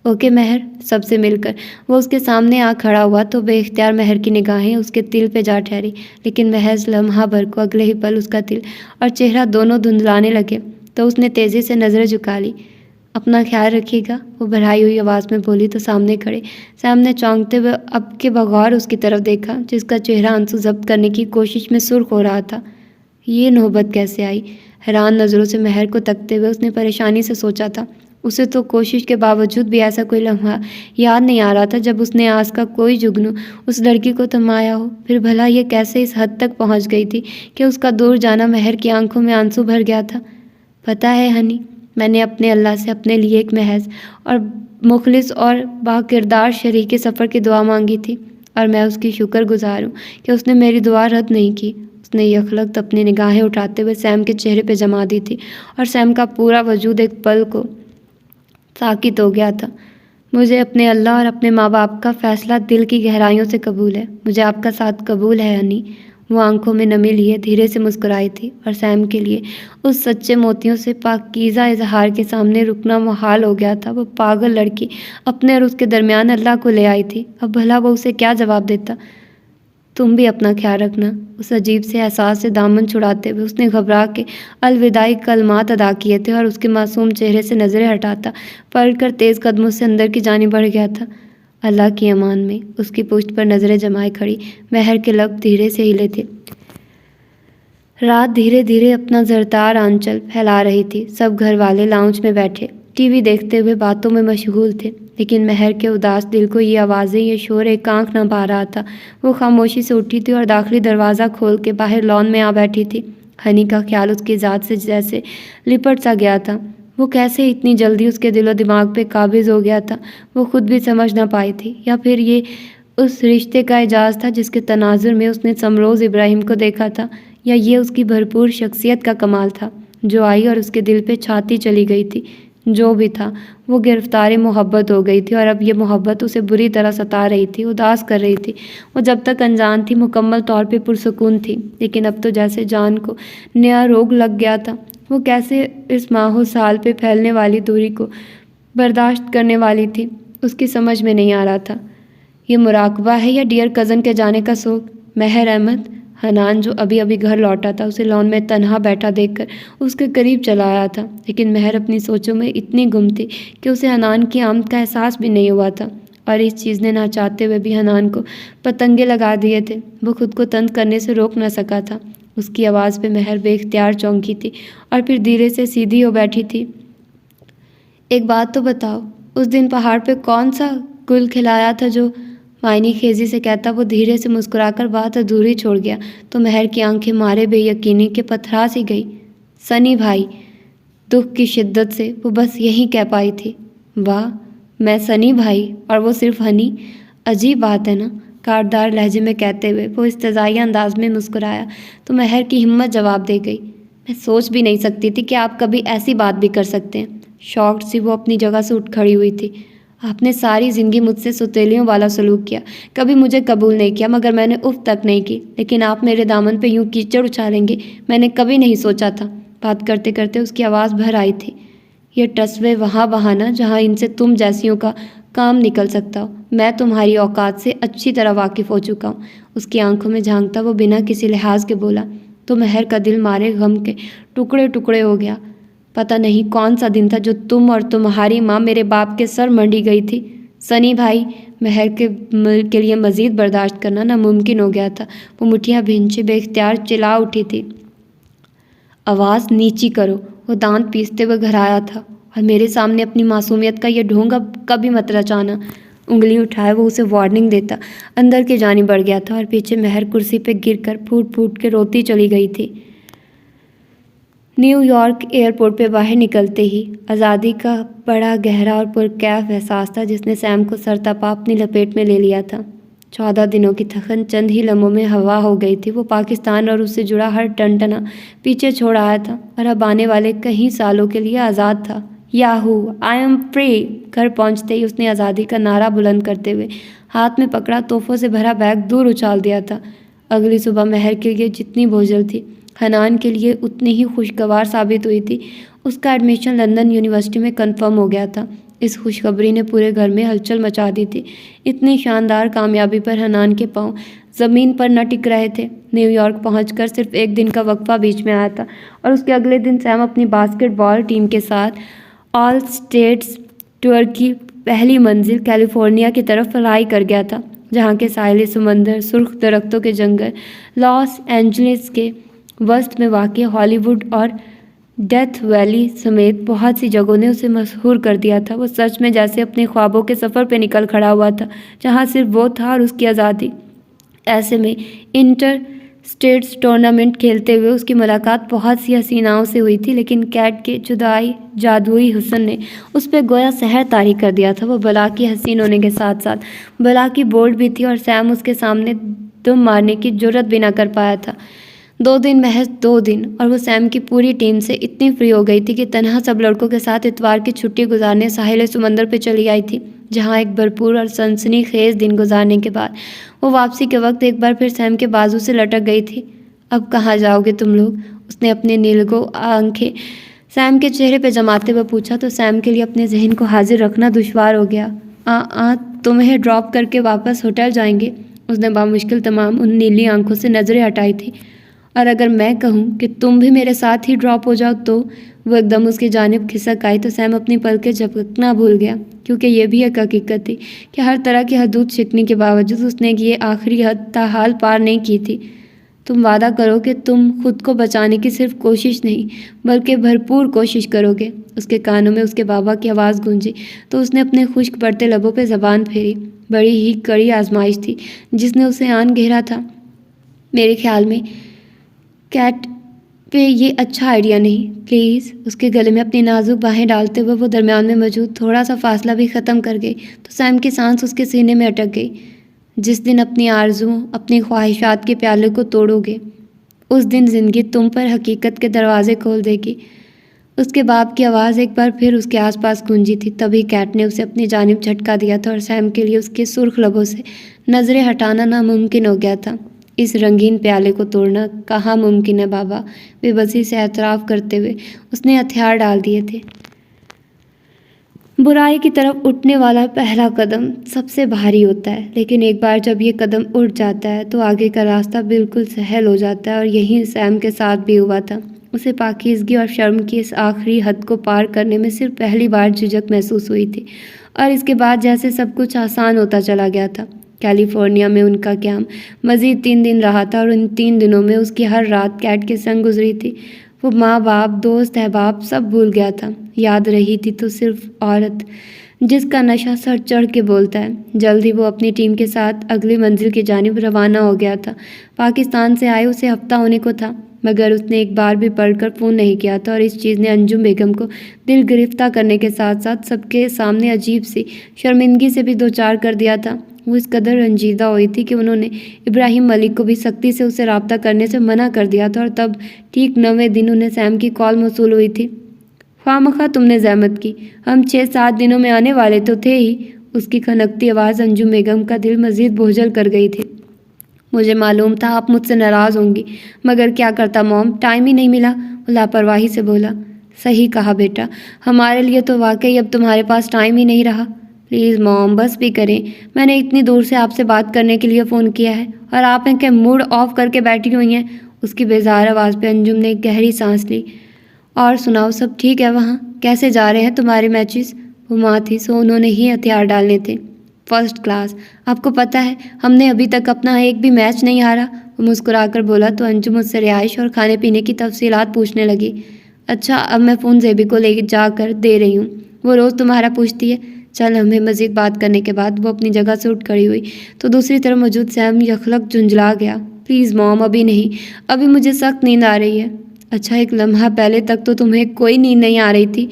[SPEAKER 1] اوکے مہر، سب سے مل کر وہ اس کے سامنے آ کھڑا ہوا تو بے اختیار مہر کی نگاہیں اس کے دل پہ جا ٹھہری، لیکن محض لمحہ بھر کو اگلے ہی پل اس کا دل اور چہرہ دونوں دھندلانے لگے تو اس نے تیزی سے نظریں جھکا لی۔ اپنا خیال رکھیے گا، وہ بھرائی ہوئی آواز میں بولی تو سامنے کھڑے سیم نے چونکتے ہوئے اب کے بغور اس کی طرف دیکھا، جس کا چہرہ آنسو ضبط کرنے کی کوشش میں سرخ ہو رہا تھا۔ یہ نوبت کیسے آئی؟ حیران نظروں سے مہر کو تکتے ہوئے اس نے پریشانی سے سوچا تھا۔ اسے تو کوشش کے باوجود بھی ایسا کوئی لمحہ یاد نہیں آ رہا تھا جب اس نے آس کا کوئی جگنو اس لڑکی کو تھمایا ہو۔ پھر بھلا یہ کیسے اس حد تک پہنچ گئی تھی کہ اس کا دور جانا مہر کی آنکھوں میں آنسو بھر گیا تھا۔ پتہ ہے ہنی، میں نے اپنے اللہ سے اپنے لیے ایک محض اور مخلص اور باکردار شریک سفر کی دعا مانگی تھی، اور میں اس کی شکر گزار ہوں کہ اس نے میری دعا رد نہیں کی۔ اس نے یکلخت اپنی نگاہیں اٹھاتے ہوئے سیم کے چہرے پہ جما دی تھی اور سیم کا پورا وجود ایک پل کو ساکت ہو گیا تھا۔ مجھے اپنے اللہ اور اپنے ماں باپ کا فیصلہ دل کی گہرائیوں سے قبول ہے۔ مجھے آپ کا ساتھ قبول ہے ہنی۔ وہ آنکھوں میں نمی لیے دھیرے سے مسکرائی تھی اور سیم کے لیے اس سچے موتیوں سے پاکیزہ اظہار کے سامنے رکنا محال ہو گیا تھا۔ وہ پاگل لڑکی اپنے اور اس کے درمیان اللہ کو لے آئی تھی، اب بھلا وہ اسے کیا جواب دیتا؟ تم بھی اپنا خیال رکھنا۔ اس عجیب سے احساس سے دامن چھڑاتے ہوئے اس نے گھبرا کے الوداعی کلمات ادا کیے تھے اور اس کے معصوم چہرے سے نظریں ہٹاتا پلٹ کر تیز قدموں سے اندر کی جانب بڑھ گیا تھا۔ اللہ کی امان میں اس کی پشت پر نظریں جمائے کھڑی مہر کے لب دھیرے سے ہلے تھے۔ رات دھیرے دھیرے اپنا زرتار آنچل پھیلا رہی تھی۔ سب گھر والے لاؤنج میں بیٹھے ٹی وی دیکھتے ہوئے باتوں میں مشغول تھے، لیکن مہر کے اداس دل کو یہ آوازیں، یہ شور ایک آنکھ نہ بھا رہا تھا۔ وہ خاموشی سے اٹھی تھی اور داخلی دروازہ کھول کے باہر لان میں آ بیٹھی تھی۔ ہنی کا خیال اس کی ذات سے جیسے لپٹ سا گیا تھا۔ وہ کیسے اتنی جلدی اس کے دل و دماغ پہ قابض ہو گیا تھا، وہ خود بھی سمجھ نہ پائی تھی، یا پھر یہ اس رشتے کا اعجاز تھا جس کے تناظر میں اس نے سمروز ابراہیم کو دیکھا تھا، یا یہ اس کی بھرپور شخصیت کا کمال تھا جو آئی اور اس کے دل پہ چھاتی چلی گئی تھی۔ جو بھی تھا وہ گرفتار محبت ہو گئی تھی، اور اب یہ محبت اسے بری طرح ستا رہی تھی، اداس کر رہی تھی۔ وہ جب تک انجان تھی مکمل طور پہ پرسکون تھی، لیکن اب تو جیسے جان کو نیا روگ لگ گیا تھا۔ وہ کیسے اس ماہوں سال پہ پھیلنے والی دوری کو برداشت کرنے والی تھی، اس کی سمجھ میں نہیں آ رہا تھا۔ یہ مراقبہ ہے یا ڈیئر کزن کے جانے کا سوگ؟ مہر احمد حنان جو ابھی ابھی گھر لوٹا تھا اسے لان میں تنہا بیٹھا دیکھ کر اس کے قریب چلا آیا تھا، لیکن مہر اپنی سوچوں میں اتنی گم تھی کہ اسے حنان کی آمد کا احساس بھی نہیں ہوا تھا، اور اس چیز نے نہ چاہتے ہوئے بھی حنان کو پتنگے لگا دیے تھے۔ وہ خود کو طنز کرنے سے روک نہ سکا تھا۔ اس کی آواز پہ مہر بے اختیار چونکی تھی اور پھر دھیرے سے سیدھی ہو بیٹھی تھی۔ ایک بات تو بتاؤ، اس دن پہاڑ پہ کون سا گل کھلایا تھا جو معنی خیزی سے کہتا وہ دھیرے سے مسکرا کر بات ادھوری چھوڑ گیا تو مہر کی آنکھیں مارے بے یقینی کے پتھرا سی گئی۔ سنی بھائی۔ دکھ کی شدت سے وہ بس یہی کہہ پائی تھی۔ واہ، میں سنی بھائی اور وہ صرف ہنی؟ عجیب بات ہے نا، کاردار لہجے میں کہتے ہوئے وہ استضائی انداز میں مسکرایا تو مہر کی ہمت جواب دے گئی، میں سوچ بھی نہیں سکتی تھی کہ آپ کبھی ایسی بات بھی کر سکتے ہیں۔ شاکڈ سی وہ اپنی جگہ سے اٹھ کھڑی ہوئی تھی۔ آپ نے ساری زندگی مجھ سے سوتیلیوں والا سلوک کیا، کبھی مجھے قبول نہیں کیا، مگر میں نے اف تک نہیں کی، لیکن آپ میرے دامن پہ یوں کیچڑ اچھالیں گے میں نے کبھی نہیں سوچا تھا۔ بات کرتے کرتے اس کی آواز بھر آئی تھی۔ یہ ٹسوے وہاں بہانا جہاں ان سے تم جیسیوں کا کام نکل سکتا ہو، میں تمہاری اوقات سے اچھی طرح واقف ہو چکا ہوں۔ اس کی آنکھوں میں جھانکتا وہ بنا کسی لحاظ کے بولا تو مہر کا دل مارے غم کے ٹکڑے ٹکڑے ہو گیا۔ پتہ نہیں کون سا دن تھا جو تم اور تمہاری ماں میرے باپ کے سر منڈی گئی تھی۔ سنی بھائی، مہر کے لیے مزید برداشت کرنا ناممکن ہو گیا تھا۔ وہ مٹھیاں بھینچے بے اختیار چلا اٹھی تھی۔ آواز نیچی کرو، وہ دانت پیستے ہوئے گھر آیا تھا، اور میرے سامنے اپنی معصومیت کا یہ ڈھونگ اب کبھی مت رچانا۔ انگلی اٹھائے وہ اسے وارننگ دیتا اندر کی جانب بڑھ گیا تھا، اور پیچھے مہر کرسی پہ گر کر پھوٹ پھوٹ کے روتی چلی گئی تھی۔ نیو یارک ایئرپورٹ پہ باہر نکلتے ہی آزادی کا بڑا گہرا اور پرکیف احساس تھا جس نے سیم کو سرتاپا اپنی لپیٹ میں لے لیا تھا۔ 14 دنوں کی تھکن چند ہی لمحوں میں ہوا ہو گئی تھی۔ وہ پاکستان اور اس سے جڑا ہر ٹنٹنا پیچھے چھوڑ آیا تھا اور اب آنے والے کئی سالوں کے لیے آزاد تھا۔ Yahoo, I am free! گھر پہنچتے ہی اس نے آزادی کا نعرہ بلند کرتے ہوئے ہاتھ میں پکڑا تحفوں سے بھرا بیگ دور اچھال دیا تھا۔ اگلی صبح مہر کے لیے جتنی بوجھل تھی، حنان کے لیے اتنی ہی خوشگوار ثابت ہوئی تھی۔ اس کا ایڈمیشن لندن یونیورسٹی میں کنفرم ہو گیا تھا۔ اس خوشخبری نے پورے گھر میں ہلچل مچا دی تھی۔ اتنی شاندار کامیابی پر حنان کے پاؤں زمین پر نہ ٹک رہے تھے۔ نیو یارک پہنچ کر صرف ایک دن کا وقفہ بیچ میں آیا تھا، اور اس کے اگلے دن سیم اپنی باسکٹ بال ٹیم کے ساتھ آل اسٹیٹس ٹور کی پہلی منزل کیلیفورنیا کی طرف فلائی کر گیا تھا، جہاں کے ساحل سمندر، سرخ درختوں کے جنگل، لاس اینجلس کے وسط میں واقع ہالی ووڈ اور ڈیتھ ویلی سمیت بہت سی جگہوں نے اسے مسحور کر دیا تھا۔ وہ سچ میں جیسے اپنے خوابوں کے سفر پہ نکل کھڑا ہوا تھا، جہاں صرف وہ تھا اور اس کی آزادی۔ ایسے میں انٹر اسٹیٹس ٹورنامنٹ کھیلتے ہوئے اس کی ملاقات بہت سی حسیناؤں سے ہوئی تھی، لیکن کیٹ کے جدائی جادوئی حسن نے اس پہ گویا سحر طاری کر دیا تھا۔ وہ بلا کی حسین ہونے کے ساتھ ساتھ بلا کی بولڈ بھی تھی، اور سیم اس کے سامنے دم مارنے کی جرت بھی نہ کر پایا تھا۔ 2 دن، محض 2 دن، اور وہ سیم کی پوری ٹیم سے اتنی فری ہو گئی تھی کہ تنہا سب لڑکوں کے ساتھ اتوار کی چھٹی گزارنے ساحل سمندر پہ چلی آئی تھی، جہاں ایک بھرپور اور سنسنی خیز دن گزارنے کے بعد وہ واپسی کے وقت ایک بار پھر سیم کے بازو سے لٹک گئی تھی۔ اب کہاں جاؤ گے تم لوگ؟ اس نے اپنے نیلگو آنکھیں سیم کے چہرے پہ جماتے ہوئے پوچھا تو سیم کے لیے اپنے ذہن کو حاضر رکھنا دشوار ہو گیا۔ تمہیں ڈراپ کر کے واپس ہوٹل جائیں گے؟ اس نے بامشکل تمام ان نیلی آنکھوں سے نظریں ہٹائی تھی۔ اور اگر میں کہوں کہ تم بھی میرے ساتھ ہی ڈراپ ہو جاؤ تو؟ وہ ایک دم اس کی جانب کھسک آئی تو سیم اپنی پلکیں جھپکنا بھول گیا، کیونکہ یہ بھی ایک حقیقت تھی کہ ہر طرح کی حدود شکنی کے باوجود اس نے یہ آخری حد تاحال پار نہیں کی تھی۔ تم وعدہ کرو کہ تم خود کو بچانے کی صرف کوشش نہیں بلکہ بھرپور کوشش کرو گے؟ اس کے کانوں میں اس کے بابا کی آواز گونجی تو اس نے اپنے خشک پڑتے لبوں پہ زبان پھیری۔ بڑی ہی کڑی آزمائش تھی جس نے اسے آن گھیرا تھا۔ میرے خیال میں کیٹ پہ یہ اچھا آئیڈیا نہیں، پلیز۔ اس کے گلے میں اپنی نازک باہیں ڈالتے ہوئے وہ درمیان میں موجود تھوڑا سا فاصلہ بھی ختم کر گئی تو سیم کی سانس اس کے سینے میں اٹک گئی۔ جس دن اپنی آرزوؤں، اپنی خواہشات کے پیالے کو توڑو گے، اس دن زندگی تم پر حقیقت کے دروازے کھول دے گی۔ اس کے باپ کی آواز ایک بار پھر اس کے آس پاس گونجی تھی۔ تبھی کیٹ نے اسے اپنی جانب جھٹکا دیا تھا اور سیم کے لیے اس کے سرخ لبوں سے نظریں ہٹانا ناممکن ہو گیا تھا۔ اس رنگین پیالے کو توڑنا کہاں ممکن ہے بابا، بے بسی سے اعتراف کرتے ہوئے اس نے ہتھیار ڈال دیے تھے۔ برائی کی طرف اٹھنے والا پہلا قدم سب سے بھاری ہوتا ہے، لیکن ایک بار جب یہ قدم اٹھ جاتا ہے تو آگے کا راستہ بالکل سہل ہو جاتا ہے، اور یہی سیم کے ساتھ بھی ہوا تھا۔ اسے پاکیزگی اور شرم کی اس آخری حد کو پار کرنے میں صرف پہلی بار جھجک محسوس ہوئی تھی، اور اس کے بعد جیسے سب کچھ آسان ہوتا چلا گیا تھا۔ کیلیفورنیا میں ان کا قیام مزید 3 دن رہا تھا، اور ان 3 دنوں میں اس کی ہر رات کیٹ کے سنگ گزری تھی۔ وہ ماں باپ، دوست احباب سب بھول گیا تھا۔ یاد رہی تھی تو صرف عورت جس کا نشہ سر چڑھ کے بولتا ہے۔ جلد ہی وہ اپنی ٹیم کے ساتھ اگلی منزل کی جانب روانہ ہو گیا تھا۔ پاکستان سے آئے اسے ہفتہ ہونے کو تھا، مگر اس نے ایک بار بھی پڑھ کر فون نہیں کیا تھا، اور اس چیز نے انجم بیگم کو دل گرفتہ کرنے کے ساتھ ساتھ سب کے سامنے عجیب سی شرمندگی سے بھی دوچار کر دیا تھا۔ وہ اس قدر رنجیدہ ہوئی تھی کہ انہوں نے ابراہیم ملک کو بھی سختی سے اسے رابطہ کرنے سے منع کر دیا تھا، اور تب ٹھیک 9ویں دن انہیں سیم کی کال موصول ہوئی تھی۔ خواہ تم نے زحمت کی، ہم 6-7 دنوں میں آنے والے تو تھے ہی۔ اس کی کھنکتی آواز انجم بیگم کا دل مزید بوجھل کر گئی تھی۔ مجھے معلوم تھا آپ مجھ سے ناراض ہوں گی، مگر کیا کرتا موم، ٹائم ہی نہیں ملا، وہ لاپرواہی سے بولا۔ صحیح کہا بیٹا، ہمارے لیے تو واقعی اب تمہارے پاس ٹائم ہی نہیں رہا۔ پلیز موم بس بھی کریں، میں نے اتنی دور سے آپ سے بات کرنے کے لیے فون کیا ہے، اور آپ ہیں کہ موڈ آف کر کے بیٹھی ہوئی ہیں۔ اس کی بیزار آواز پہ انجم نے ایک گہری سانس لی۔ اور سناؤ، سب ٹھیک ہے وہاں؟ کیسے جا رہے ہیں تمہارے میچز؟ وہ ماں تھی سو انہوں نے ہی ہتھیار ڈالنے تھے۔ فرسٹ کلاس، آپ کو پتہ ہے ہم نے ابھی تک اپنا ایک بھی میچ نہیں ہارا، وہ مسکرا کر بولا تو انجم اس سے رہائش اور کھانے پینے کی تفصیلات پوچھنے لگی۔ اچھا، اب میں فون زیبی کو لے جا کر دے رہی ہوں، وہ روز تمہارا پوچھتی ہے۔ چل ہمیں مزید بات کرنے کے بعد وہ اپنی جگہ سے اٹھ کھڑی ہوئی تو دوسری طرف موجود سیم یخلق جھنجھلا گیا۔ پلیز موم ابھی نہیں، ابھی مجھے سخت نیند آ رہی ہے۔ اچھا، ایک لمحہ پہلے تک تو تمہیں کوئی نیند نہیں آ رہی تھی۔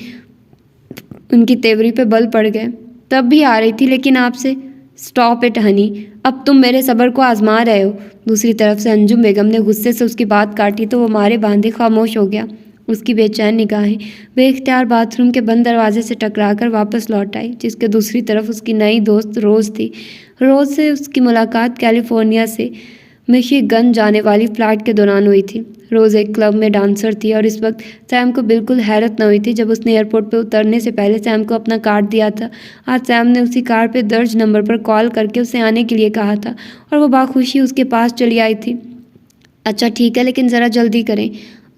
[SPEAKER 1] ان کی تیوری پہ بل پڑ گئے۔ تب بھی آ رہی تھی، لیکن آپ سے اسٹاپ اٹ ہنی، اب تم میرے صبر کو آزما رہے ہو۔ دوسری طرف سے انجم بیگم نے غصے سے اس کی بات کاٹی تو وہ مارے باندھے خاموش ہو گیا۔ اس کی بے چین نگاہیں بے اختیار باتھ روم کے بند دروازے سے ٹکرا کر واپس لوٹ آئی، جس کے دوسری طرف اس کی نئی دوست روز تھی۔ روز سے اس کی ملاقات کیلیفورنیا سے مشیگن جانے والی فلائٹ کے دوران ہوئی تھی۔ روز ایک کلب میں ڈانسر تھی، اور اس وقت سیم کو بالکل حیرت نہ ہوئی تھی جب اس نے ایئرپورٹ پہ اترنے سے پہلے سیم کو اپنا کارڈ دیا تھا۔ آج سیم نے اسی کارڈ پہ درج نمبر پر کال کر کے اسے آنے کے لیے کہا تھا، اور وہ باخوشی اس کے پاس چلی آئی تھی۔ اچھا ٹھیک ہے، لیکن ذرا جلدی کریں۔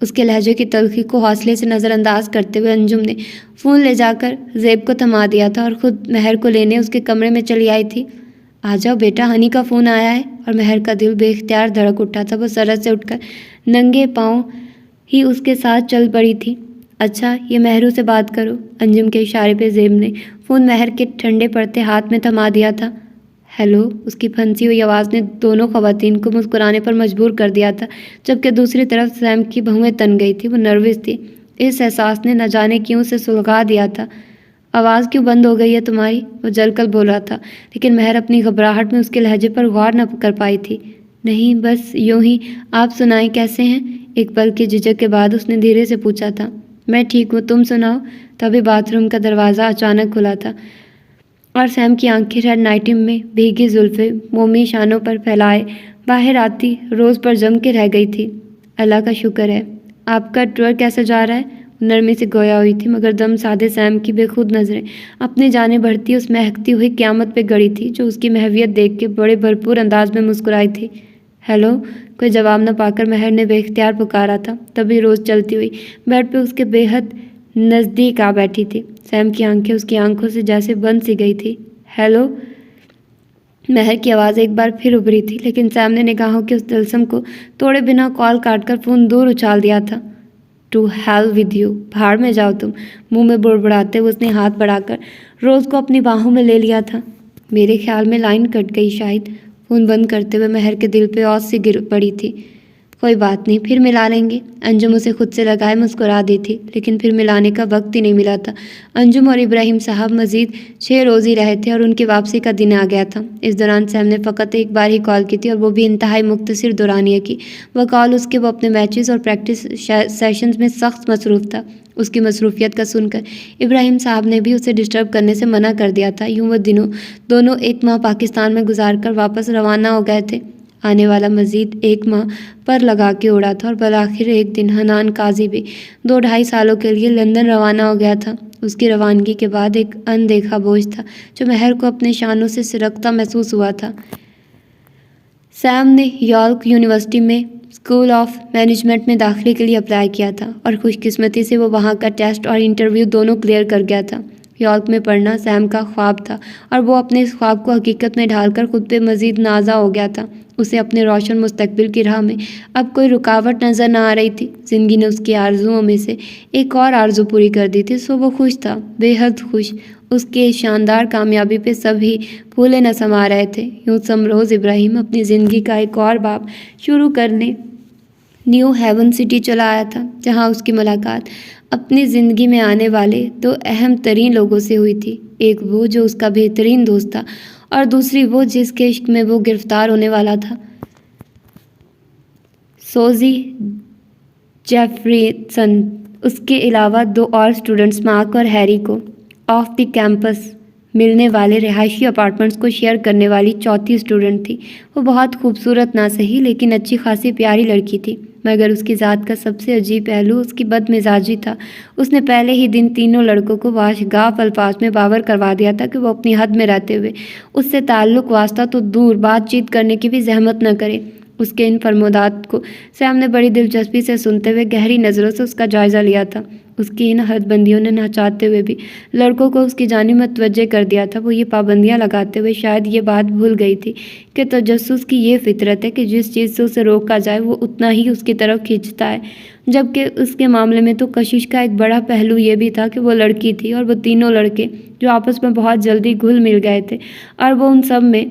[SPEAKER 1] اس کے لہجے کی تلخی کو حوصلے سے نظر انداز کرتے ہوئے انجم نے فون لے جا کر زیب کو تھما دیا تھا، اور خود مہر کو لینے اس کے کمرے میں چلی آئی تھی۔ آ جاؤ بیٹا، ہنی کا فون آیا ہے، اور مہر کا دل بے اختیار دھڑک اٹھا تھا۔ وہ سرت سے اٹھ کر ننگے پاؤں ہی اس کے ساتھ چل پڑی تھی۔ اچھا، یہ مہرو سے بات کرو۔ انجم کے اشارے پہ زیب نے فون مہر کے ٹھنڈے پڑتے ہاتھ میں تھما دیا تھا۔ ہیلو، اس کی پھنسی ہوئی آواز نے دونوں خواتین کو مسکرانے پر مجبور کر دیا تھا، جبکہ دوسری طرف سیم کی بھویں تن گئی تھی۔ وہ نروس تھی، اس احساس نے نہ جانے کیوں اسے سلگا دیا تھا۔ آواز کیوں بند ہو گئی ہے تمہاری؟ وہ جل کر بولا تھا، لیکن مہر اپنی گھبراہٹ میں اس کے لہجے پر غور نہ کر پائی تھی۔ نہیں، بس یوں ہی۔ آپ سنائیں، کیسے ہیں؟ ایک پل کی جھجک کے بعد اس نے دھیرے سے پوچھا تھا۔ میں ٹھیک ہوں، تم سناؤ؟ تبھی باتھ روم کا دروازہ اچانک کھلا تھا، اور سیم کی آنکھیں ریڈ نائٹی میں بھیگی زلفیں مومی شانوں پر پھیلائے باہر آتی روز پر جم کے رہ گئی تھی۔ اللہ کا شکر ہے۔ آپ کا ٹور کیسا جا رہا ہے؟ نرمی سے گویا ہوئی تھی، مگر دم سادے سیم کی بے خود نظریں اپنی جانب بڑھتی اس مہکتی ہوئی قیامت پہ گڑی تھی، جو اس کی محویت دیکھ کے بڑے بھرپور انداز میں مسکرائی تھی۔ ہیلو، کوئی جواب نہ پا کر مہر نے بے اختیار پکارا تھا، تبھی روز چلتی ہوئی بیڈ پہ اس کے بے حد نزدیک آ بیٹھی تھی۔ سیم کی آنکھیں اس کی آنکھوں سے جیسے بند سی گئی تھی۔ ہیلو، مہر کی آواز ایک بار پھر ابھری تھی، لیکن سیم نے نگاہوں کے اس طلسم کو توڑے بنا کال کاٹ کر فون دور اچھال دیا تھا۔ ٹو ہیل ود یو، بھاڑ میں جاؤ تم، منہ میں بڑبڑاتے ہوئے اس نے ہاتھ بڑھا کر روز کو اپنی باہوں میں لے لیا تھا۔ میرے خیال میں لائن کٹ گئی شاید، فون بند کرتے ہوئے مہر کے دل پہ اوس سی گر پڑی تھی۔ کوئی بات نہیں، پھر ملا لیں گے، انجم اسے خود سے لگائے مسکرا دی تھی، لیکن پھر ملانے کا وقت ہی نہیں ملا تھا۔ انجم اور ابراہیم صاحب مزید 6 روز ہی رہے تھے، اور ان کی واپسی کا دن آ گیا تھا۔ اس دوران سیم نے فقط ایک بار ہی کال کی تھی، اور وہ بھی انتہائی مختصر دورانیہ کی۔ وہ کال اس کے وہ اپنے میچز اور پریکٹس سیشنز میں سخت مصروف تھا۔ اس کی مصروفیت کا سن کر ابراہیم صاحب نے بھی اسے ڈسٹرب کرنے سے منع کر دیا تھا۔ یوں وہ دونوں 1 ماہ پاکستان میں گزار کر واپس روانہ ہو گئے تھے۔ آنے والا مزید 1 ماہ پر لگا کے اڑا تھا، اور بالآخر ایک دن حنان قاضی بھی 2-2.5 سالوں کے لیے لندن روانہ ہو گیا تھا۔ اس کی روانگی کے بعد ایک اندیکھا بوجھ تھا جو مہر کو اپنے شانوں سے سرکتا محسوس ہوا تھا۔ سیم نے یارک یونیورسٹی میں اسکول آف مینجمنٹ میں داخلے کے لیے اپلائی کیا تھا، اور خوش قسمتی سے وہ وہاں کا ٹیسٹ اور انٹرویو دونوں کلیئر کر گیا تھا۔ یارک میں پڑھنا سیم کا خواب تھا اور وہ اپنے اس خواب کو حقیقت میں ڈھال کر خود پہ مزید نازا ہو گیا تھا۔ اسے اپنے روشن مستقبل کی راہ میں اب کوئی رکاوٹ نظر نہ آ رہی تھی۔ زندگی نے اس کی آرزوؤں میں سے ایک اور آرزو پوری کر دی تھی، سو وہ خوش تھا، بے حد خوش۔ اس کے شاندار کامیابی پہ سبھی پھولے نہ سما رہے تھے۔ یوں سمروز ابراہیم اپنی زندگی کا ایک اور باب شروع کرنے نیو ہیون سٹی چلا آیا تھا، جہاں اس کی ملاقات اپنی زندگی میں آنے والے دو اہم ترین لوگوں سے ہوئی تھی۔ ایک وہ جو اس کا بہترین دوست تھا اور دوسری وہ جس کے عشق میں وہ گرفتار ہونے والا تھا، سوزی جیفریسن۔ اس کے علاوہ دو اور اسٹوڈنٹس مارک اور ہیری کو آف دی کیمپس ملنے والے رہائشی اپارٹمنٹس کو شیئر کرنے والی چوتھی اسٹوڈنٹ تھی۔ وہ بہت خوبصورت نہ صحیح لیکن اچھی خاصی پیاری لڑکی تھی، مگر اس کی ذات کا سب سے عجیب پہلو اس کی بد مزاجی تھا۔ اس نے پہلے ہی دن تینوں لڑکوں کو واش گاف الفاظ میں باور کروا دیا تھا کہ وہ اپنی حد میں رہتے ہوئے اس سے تعلق واسطہ تو دور بات چیت کرنے کی بھی زحمت نہ کرے۔ اس کے ان فرمودات کو سیم نے بڑی دلچسپی سے سنتے ہوئے گہری نظروں سے اس کا جائزہ لیا تھا۔ اس کی ان حد بندیوں نے نہ چاہتے ہوئے بھی لڑکوں کو اس کی جانب متوجہ کر دیا تھا۔ وہ یہ پابندیاں لگاتے ہوئے شاید یہ بات بھول گئی تھی کہ تجسس کی یہ فطرت ہے کہ جس چیز سے اسے روکا جائے وہ اتنا ہی اس کی طرف کھینچتا ہے، جبکہ اس کے معاملے میں تو کشش کا ایک بڑا پہلو یہ بھی تھا کہ وہ لڑکی تھی اور وہ تینوں لڑکے جو آپس میں بہت جلدی گھل مل گئے تھے، اور وہ ان سب میں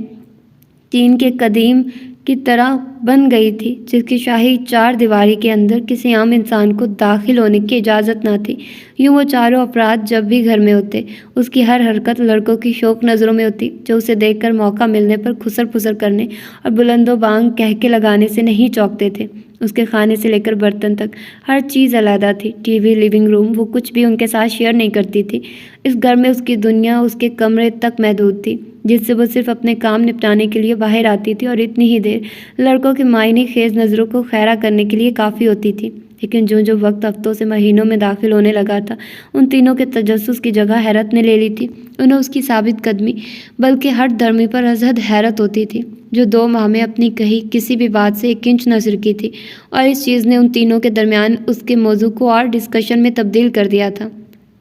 [SPEAKER 1] چین کے قدیم کی طرح بن گئی تھی جس کی شاہی چار دیواری کے اندر کسی عام انسان کو داخل ہونے کی اجازت نہ تھی۔ یوں وہ چاروں افراد جب بھی گھر میں ہوتے، اس کی ہر حرکت لڑکوں کی شوق نظروں میں ہوتی، جو اسے دیکھ کر موقع ملنے پر خسر پھسر کرنے اور بلند و بانگ کہکے لگانے سے نہیں چونکتے تھے۔ اس کے کھانے سے لے کر برتن تک ہر چیز علیحدہ تھی، ٹی وی، لیونگ روم، وہ کچھ بھی ان کے ساتھ شیئر نہیں کرتی تھی۔ اس گھر میں اس کی دنیا اس کے کمرے تک محدود تھی، جس سے وہ صرف اپنے کام نپٹانے کے لیے باہر آتی تھی، اور اتنی ہی دیر لڑکوں کی معنی خیز نظروں کو خیرہ کرنے کے لیے کافی ہوتی تھی۔ لیکن جو وقت ہفتوں سے مہینوں میں داخل ہونے لگا تھا، ان تینوں کے تجسس کی جگہ حیرت نے لے لی تھی۔ انہیں اس کی ثابت قدمی بلکہ ہٹ دھرمی پر ازحد حیرت ہوتی تھی، جو 2 ماہ میں اپنی کہی کسی بھی بات سے 1 انچ نہ سرکی تھی، اور اس چیز نے ان تینوں کے درمیان اس کے موضوع کو اور ڈسکشن میں تبدیل کر دیا تھا۔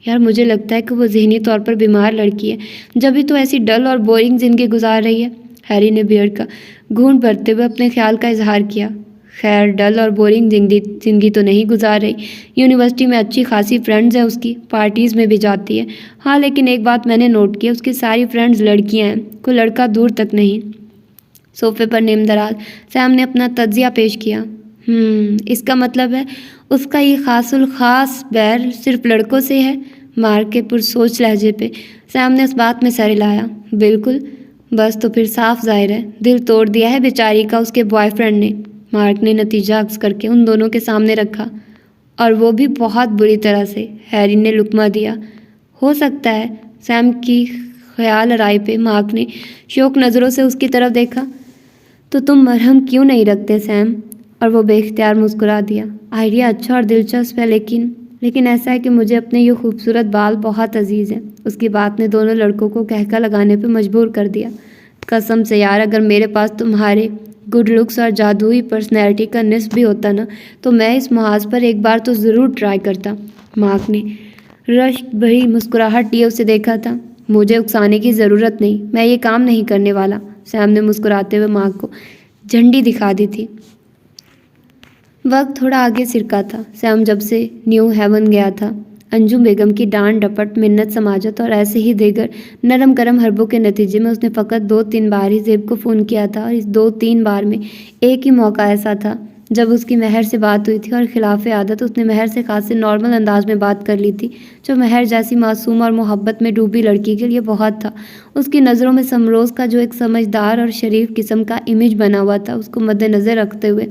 [SPEAKER 1] یار مجھے لگتا ہے کہ وہ ذہنی طور پر بیمار لڑکی ہے، جبھی تو ایسی ڈل اور بورنگ زندگی گزار رہی ہے۔ ہیری نے بیئر کا گھونٹ بھرتے ہوئے اپنے خیال کا اظہار کیا۔ خیر ڈل اور بورنگ زندگی تو نہیں گزار رہی، یونیورسٹی میں اچھی خاصی فرینڈز ہیں اس کی، پارٹیز میں بھی جاتی ہے۔ ہاں لیکن ایک بات میں نے نوٹ کی، اس کی ساری فرینڈز لڑکیاں ہیں، کوئی لڑکا دور تک نہیں۔ صوفے پر نیم دراز سیم نے اپنا تجزیہ پیش کیا۔ اس کا مطلب ہے اس کا یہ خاص الخاص بیر صرف لڑکوں سے ہے؟ مارک کے پرسوچ لہجے پہ سیم نے اس بات میں سر ہلایا۔ بالکل، بس تو پھر صاف ظاہر ہے دل توڑ دیا ہے بیچاری کا اس کے بوائے فرینڈ نے۔ مارک نے نتیجہ عکس کر کے ان دونوں کے سامنے رکھا۔ اور وہ بھی بہت بری طرح سے، ہیری نے لقمہ دیا۔ ہو سکتا ہے، سیم کی خیال رائے پہ مارک نے شوق نظروں سے اس کی طرف دیکھا۔ تو تم مرہم کیوں نہیں رکھتے سیم؟ اور وہ بے اختیار مسکرا دیا۔ آئیڈیا اچھا اور دلچسپ ہے، لیکن ایسا ہے کہ مجھے اپنے یہ خوبصورت بال بہت عزیز ہیں۔ اس کی بات نے دونوں لڑکوں کو کہکا لگانے پہ مجبور کر دیا۔ قسم سے یار، اگر میرے پاس تمہارے گڈ لکس اور جادوئی پرسنالٹی کا نصف بھی ہوتا نا، تو میں اس محاذ پر ایک بار تو ضرور ٹرائی کرتا۔ مارک نے رشک بھری مسکراہٹ لیے اسے دیکھا تھا۔ مجھے اکسانے کی ضرورت نہیں، میں یہ کام نہیں کرنے والا، سیم نے مسکراتے ہوئے مارک کو جھنڈی دکھا دی تھی۔ وقت تھوڑا آگے سرکا تھا۔ سیم جب سے نیو ہیون گیا تھا، انجم بیگم کی ڈانٹ ڈپٹ، منت سماجت اور ایسے ہی دیگر نرم گرم حربوں کے نتیجے میں اس نے فقط 2-3 بار ہی زیب کو فون کیا تھا، اور اس 2-3 بار میں ایک ہی موقع ایسا تھا جب اس کی مہر سے بات ہوئی تھی، اور خلاف عادت اس نے مہر سے خاصے نارمل انداز میں بات کر لی تھی، جو مہر جیسی معصوم اور محبت میں ڈوبی لڑکی کے لیے بہت تھا۔ اس کی نظروں میں سمروز کا جو ایک سمجھدار اور شریف قسم کا امیج بنا ہوا تھا، اس کو مد نظر رکھتے ہوئے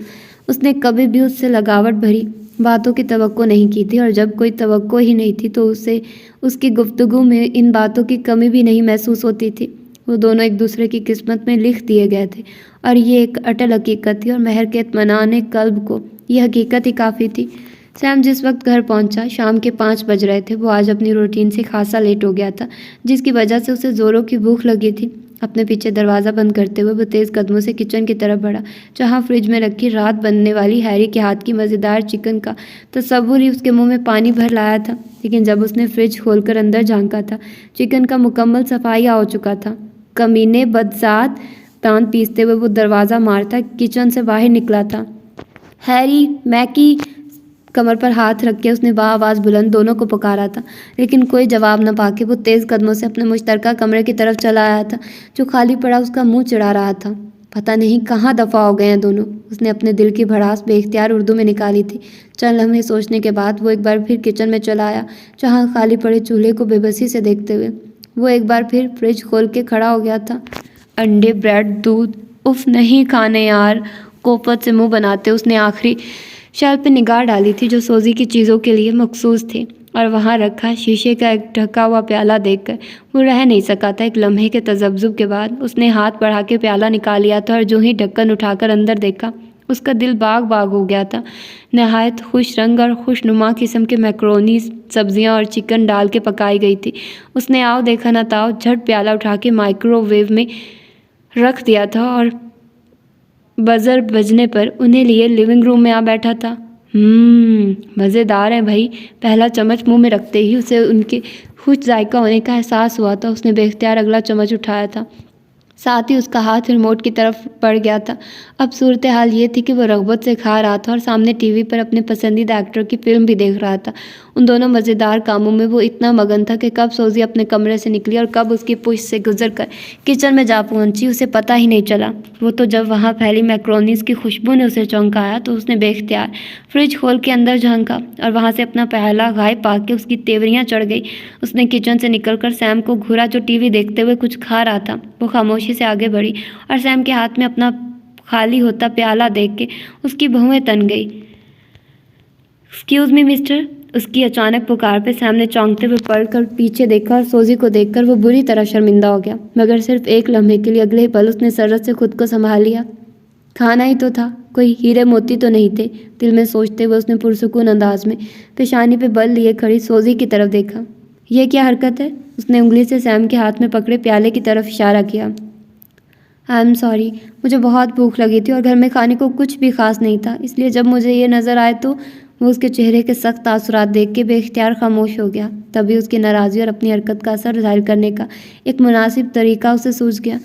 [SPEAKER 1] اس نے کبھی بھی اس سے لگاوٹ بھری باتوں کی توقع نہیں کی تھی، اور جب کوئی توقع ہی نہیں تھی تو اسے اس کی گفتگو میں ان باتوں کی کمی بھی نہیں محسوس ہوتی تھی۔ وہ دونوں ایک دوسرے کی قسمت میں لکھ دیے گئے تھے، اور یہ ایک اٹل حقیقت تھی، اور مہر کے اطمینان قلب کو یہ حقیقت ہی کافی تھی۔ سیم جس وقت گھر پہنچا شام کے 5 بج رہے تھے۔ وہ آج اپنی روٹین سے خاصا لیٹ ہو گیا تھا، جس کی وجہ سے اسے زوروں کی بھوک لگی تھی۔ اپنے پیچھے دروازہ بند کرتے ہوئے وہ تیز قدموں سے کچن کی طرف بڑھا، جہاں فریج میں رکھی رات بننے والی ہیری کے ہاتھ کی مزیدار چکن کا تصور ہی اس کے منہ میں پانی بھر لایا تھا۔ لیکن جب اس نے فریج کھول کر اندر جھانکا تھا، چکن کا مکمل صفائیہ ہو چکا تھا۔ کمینے بدذات دانت پیستے ہوئے وہ دروازہ مارتا کچن سے باہر نکلا تھا۔ ہیری، میکی! کمر پر ہاتھ رکھ کے اس نے بآواز بلند دونوں کو پکارا تھا، لیکن کوئی جواب نہ پا کے وہ تیز قدموں سے اپنے مشترکہ کمرے کی طرف چلا آیا تھا، جو خالی پڑا اس کا منہ چڑھا رہا تھا۔ پتہ نہیں کہاں دفعہ ہو گئے ہیں دونوں، اس نے اپنے دل کی بھڑاس بے اختیار اردو میں نکالی تھی۔ چند لمحے سوچنے کے بعد وہ ایک بار پھر کچن میں چلا آیا، جہاں خالی پڑے چولہے کو بے بسی سے دیکھتے ہوئے وہ ایک بار پھر فریج کھول کے کھڑا ہو گیا تھا۔ انڈے، بریڈ، دودھ، اف نہیں کھانے یار! کوفت سے منہ بناتے اس نے آخری شیلف پہ نگاہ ڈالی تھی جو سوزی کی چیزوں کے لیے مخصوص تھی، اور وہاں رکھا شیشے کا ایک ڈھکا ہوا پیالہ دیکھ کر وہ رہ نہیں سکا تھا۔ ایک لمحے کے تذبذب کے بعد اس نے ہاتھ بڑھا کے پیالہ نکال لیا تھا، اور جو ہی ڈھکن اٹھا کر اندر دیکھا، اس کا دل باغ باغ ہو گیا تھا۔ نہایت خوش رنگ اور خوشنما قسم کے میکرونی، سبزیاں اور چکن ڈال کے پکائی گئی تھی۔ اس نے آؤ دیکھا نہ تاؤ جھٹ پیالہ اٹھا کے مائکرو ویو میں رکھ دیا تھا، اور بزر بجنے پر انہیں لیے لیونگ روم میں آ بیٹھا تھا۔ مزیدار ہیں بھائی! پہلا چمچ منہ میں رکھتے ہی اسے ان کے خوش ذائقہ ہونے کا احساس ہوا تھا۔ اس نے بے اختیار اگلا چمچ اٹھایا تھا، ساتھ ہی اس کا ہاتھ ریموٹ کی طرف بڑھ گیا تھا۔ اب صورتحال یہ تھی کہ وہ رغبت سے کھا رہا تھا اور سامنے ٹی وی پر اپنے پسندیدہ ایکٹر کی فلم بھی دیکھ رہا تھا۔ ان دونوں مزیدار کاموں میں وہ اتنا مگن تھا کہ کب سوزی اپنے کمرے سے نکلی اور کب اس کی پشت سے گزر کر کچن میں جا پہنچی، اسے پتہ ہی نہیں چلا۔ وہ تو جب وہاں پھیلی میکرونیز کی خوشبو نے اسے چونکایا تو اس نے بے اختیار فریج کھول کے اندر جھانکا اور وہاں سے اپنا پیالہ غائب پا کے اس کی تیوریاں چڑھ گئی۔ اس نے کچن سے نکل کر سیم کو گھورا جو ٹی وی دیکھتے ہوئے کچھ کھا رہا تھا۔ وہ خاموشی سے آگے بڑھی اور سیم کے ہاتھ میں اپنا خالی ہوتا پیالہ دیکھ کے اس کی بھویں تن گئی۔ Excuse me mister! اس کی اچانک پکار پہ سیم نے چونکتے ہوئے پلٹ کر پیچھے دیکھا اور سوزی کو دیکھ کر وہ بری طرح شرمندہ ہو گیا، مگر صرف ایک لمحے کے لیے۔ اگلے ہی پل اس نے سرت سے خود کو سنبھال لیا۔ کھانا ہی تو تھا، کوئی ہیرے موتی تو نہیں تھے، دل میں سوچتے ہوئے اس نے پرسکون انداز میں پیشانی پہ بل لیے کھڑی سوزی کی طرف دیکھا۔ یہ کیا حرکت ہے؟ اس نے انگلی سے سیم کے ہاتھ میں پکڑے پیالے کی طرف اشارہ کیا۔ آئی ایم سوری، مجھے بہت بھوک لگی تھی اور گھر میں کھانے کو کچھ بھی خاص نہیں تھا، اس لیے جب مجھے یہ نظر آئے تو… وہ اس کے چہرے کے سخت تاثرات دیکھ کے بے اختیار خاموش ہو گیا۔ تبھی اس کی ناراضی اور اپنی حرکت کا اثر ظاہر کرنے کا ایک مناسب طریقہ اسے سوجھ گیا۔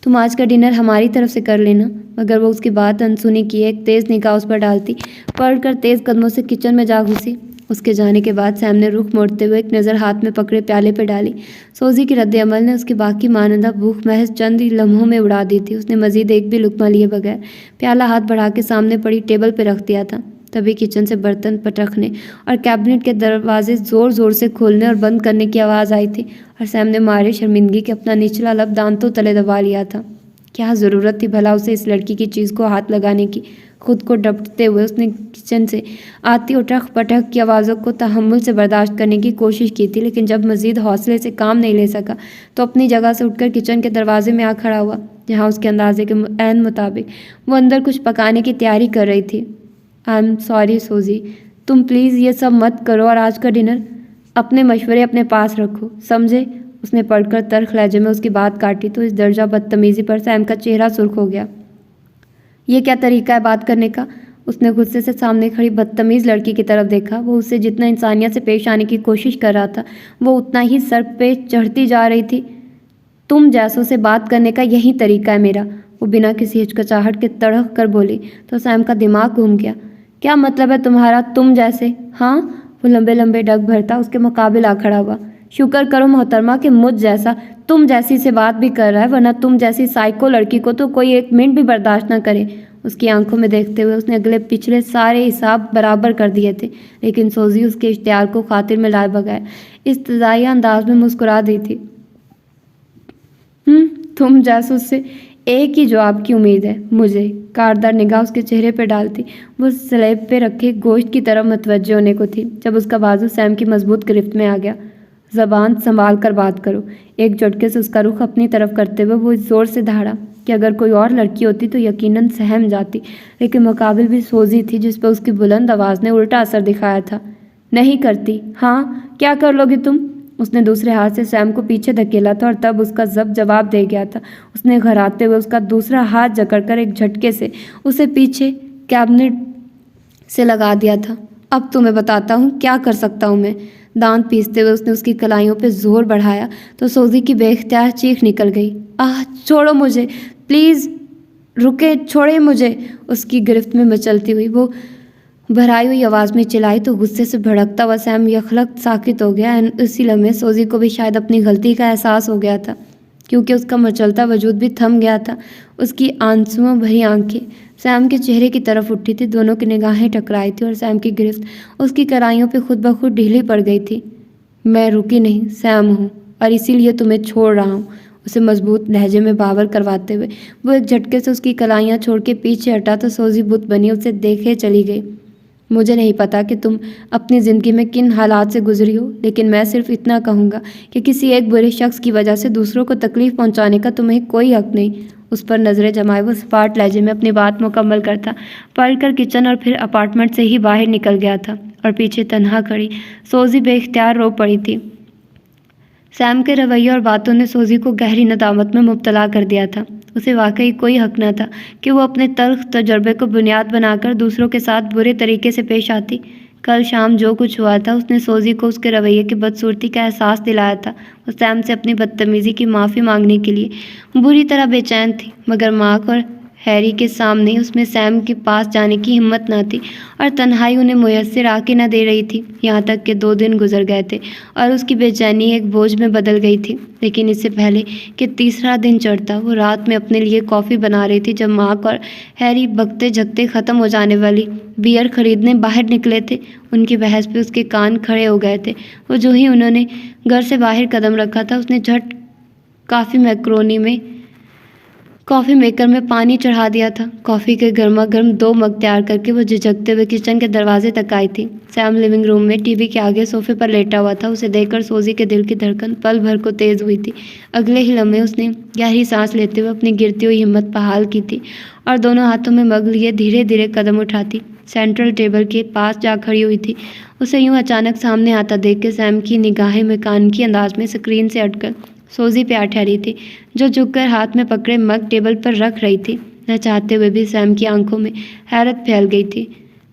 [SPEAKER 1] تم آج کا ڈنر ہماری طرف سے کر لینا۔ مگر وہ اس کی بات انسنی کیے ایک تیز نگاہ اس پر ڈالتی پلٹ کر تیز قدموں سے کچن میں جا گھسی۔ اس کے جانے کے بعد سیم نے رخ موڑتے ہوئے ایک نظر ہاتھ میں پکڑے پیالے پہ ڈالی۔ سوزی کی رد عمل نے اس کی باقی مانندہ بھوک محض چند ہی لمحوں میں اڑا دی تھی۔ اس نے مزید ایک بھی لقمہ لیے بغیر پیالہ ہاتھ بڑھا کے سامنے پڑی ٹیبل پہ رکھ دیا تھا۔ تبھی کچن سے برتن پٹخنے اور کیبنٹ کے دروازے زور زور سے کھولنے اور بند کرنے کی آواز آئی تھی، اور سیم نے مارے شرمندگی کے اپنا نچلا لب دانتوں تلے دبا لیا تھا۔ کیا ضرورت تھی بھلا اسے اس لڑکی کی چیز کو ہاتھ لگانے کی؟ خود کو ڈپٹتے ہوئے اس نے کچن سے آتی اٹھک پٹک کی آوازوں کو تحمل سے برداشت کرنے کی کوشش کی تھی، لیکن جب مزید حوصلے سے کام نہیں لے سکا تو اپنی جگہ سے اٹھ کر کچن کے دروازے میں آ کھڑا ہوا، جہاں اس کے اندازے کے عین مطابق وہ اندر کچھ پکانے کی تیاری کر رہی تھی۔ آئی ایم سوری سوزی، تم پلیز یہ سب مت کرو اور آج کا ڈنر اپنے مشورے اپنے پاس رکھو، سمجھے؟ اس نے پڑھ کر تلخ لہجے میں اس کی بات کاٹی تو اس درجہ بدتمیزی پر سیم کا چہرہ سرخ ہو گیا۔ یہ کیا طریقہ ہے بات کرنے کا؟ اس نے غصے سے سامنے کھڑی بدتمیز لڑکی کی طرف دیکھا۔ وہ اسے جتنا انسانیت سے پیش آنے کی کوشش کر رہا تھا وہ اتنا ہی سر پہ چڑھتی جا رہی تھی۔ تم جیسوں سے بات کرنے کا یہی طریقہ ہے میرا، وہ بنا کسی ہچکچاہٹ کے تڑک کر بولی تو سیم کا دماغ گھوم گیا۔ کیا مطلب ہے تمہارا تم جیسے؟ ہاں؟ وہ لمبے لمبے ڈگ بھرتا اس کے مقابل آ کھڑا ہوا۔ شکر کرو محترمہ کہ مجھ جیسا تم جیسی سے بات بھی کر رہا ہے، ورنہ تم جیسی سائیکو لڑکی کو تو کوئی ایک منٹ بھی برداشت نہ کرے۔ اس کی آنکھوں میں دیکھتے ہوئے اس نے اگلے پچھلے سارے حساب برابر کر دیے تھے، لیکن سوزی اس کے اشتعال کو خاطر میں لائے بغیر استضافیہ انداز میں مسکرا دی تھی۔ تم جاسوس سے ایک ہی جواب کی امید ہے مجھے، کاردار نگاہ اس کے چہرے پہ ڈالتی وہ سلیب پہ رکھے گوشت کی طرف متوجہ ہونے کو تھی، جب اس کا بازو سیم کی مضبوط گرفت میں آ گیا۔ زبان سنبھال کر بات کرو۔ ایک جھٹکے سے اس کا رخ اپنی طرف کرتے ہوئے وہ زور سے دھاڑا کہ اگر کوئی اور لڑکی ہوتی تو یقیناً سہم جاتی، لیکن مقابل بھی سوزی تھی جس پہ اس کی بلند آواز نے الٹا اثر دکھایا تھا۔ نہیں کرتی؟ ہاں، کیا کر لو گی تم؟
[SPEAKER 2] اس نے دوسرے ہاتھ سے سیم کو پیچھے دھکیلا تھا اور تب اس کا ضبط جواب دے گیا تھا۔ اس نے گھراتے ہوئے اس کا دوسرا ہاتھ جکڑ کر ایک جھٹکے سے اسے پیچھے کیبنٹ سے لگا دیا تھا۔ اب تمہیں بتاتا ہوں کیا کر سکتا ہوں میں۔ دانت پیستے ہوئے اس نے اس کی کلائیوں پہ زور بڑھایا تو سوزی کی بے اختیار چیخ نکل گئی۔ چھوڑو مجھے، پلیز رکے، چھوڑے مجھے۔ اس کی گرفت میں مچلتی ہوئی وہ بھرائی ہوئی آواز میں چلائی تو غصے سے بھڑکتا ہوا سیم یکلخت ساکت ہو گیا۔ اسی لمحے سوزی کو بھی شاید اپنی غلطی کا احساس ہو گیا تھا، کیونکہ اس کا مچلتا وجود بھی تھم گیا تھا۔ اس کی آنسوؤں بھری آنکھیں سیم کے چہرے کی طرف اٹھی تھی، دونوں کی نگاہیں ٹکرائی تھی اور سیم کی گرفت اس کی کلائیوں پہ خود بخود ڈھیلی پڑ گئی تھی۔ میں رکی نہیں، سیم ہوں، اور اسی لیے تمہیں چھوڑ رہا ہوں، اسے مضبوط لہجے میں باور کرواتے ہوئے وہ ایک جھٹکے سے اس کی کلائیاں چھوڑ کے پیچھے ہٹا تو سوزی بت بنی اسے دیکھے چلی گئی۔ مجھے نہیں پتا کہ تم اپنی زندگی میں کن حالات سے گزری ہو، لیکن میں صرف اتنا کہوں گا کہ کسی ایک برے شخص کی وجہ سے دوسروں کو تکلیف پہنچانے کا تمہیں کوئی حق نہیں۔ اس پر نظریں جمائے وہ سپاٹ لہجے میں اپنی بات مکمل کرتا، پلٹ کر کچن اور پھر اپارٹمنٹ سے ہی باہر نکل گیا تھا، اور پیچھے تنہا کھڑی سوزی بے اختیار رو پڑی تھی۔ سیم کے رویے اور باتوں نے سوزی کو گہری ندامت میں مبتلا کر دیا تھا۔ اسے واقعی کوئی حق نہ تھا کہ وہ اپنے تلخ تجربے کو بنیاد بنا کر دوسروں کے ساتھ برے طریقے سے پیش آتی۔ کل شام جو کچھ ہوا تھا اس نے سوزی کو اس کے رویے کی بدصورتی کا احساس دلایا تھا۔ وہ سیم سے اپنی بدتمیزی کی معافی مانگنے کے لیے بری طرح بے چین تھی، مگر مارک اور ہیری کے سامنے اس میں سیم کے پاس جانے کی ہمت نہ تھی، اور تنہائی انہیں میسر آ کے نہ دے رہی تھی۔ یہاں تک کہ 2 دن گزر گئے تھے اور اس کی بے چینی ایک بوجھ میں بدل گئی تھی، لیکن اس سے پہلے کہ تیسرا دن چڑھتا وہ رات میں اپنے لیے کافی بنا رہی تھی جب مارک اور ہیری بکتے جھکتے ختم ہو جانے والی بیئر خریدنے باہر نکلے تھے۔ ان کی بحث پہ اس کے کان کھڑے ہو گئے تھے۔ وہ جو ہی انہوں نے گھر سے باہر قدم رکھا تھا اس نے جھٹ کافی میکر میں پانی چڑھا دیا تھا۔ کافی کے گرما گرم 2 مگ تیار کر کے وہ جھجکتے ہوئے کچن کے دروازے تک آئی تھی۔ سیم لیونگ روم میں ٹی وی کے آگے صوفے پر لیٹا ہوا تھا۔ اسے دیکھ کر سوزی کے دل کی دھڑکن پل بھر کو تیز ہوئی تھی۔ اگلے ہی لمحے اس نے گہری سانس لیتے ہوئے اپنی گرتی ہوئی ہمت بحال کی تھی اور دونوں ہاتھوں میں مگ لیے دھیرے دھیرے قدم اٹھاتی سینٹرل ٹیبل کے پاس جا کھڑی ہوئی تھی۔ اسے یوں اچانک سامنے آتا دیکھ کے سیم کی نگاہیں میکانیکی انداز میں اسکرین سے ہٹ کر سوزی پہ آ ٹھہری تھی، جو جھک کر ہاتھ میں پکڑے مگ ٹیبل پر رکھ رہی تھی۔ نہ چاہتے ہوئے بھی سیم کی آنکھوں میں حیرت پھیل گئی تھی۔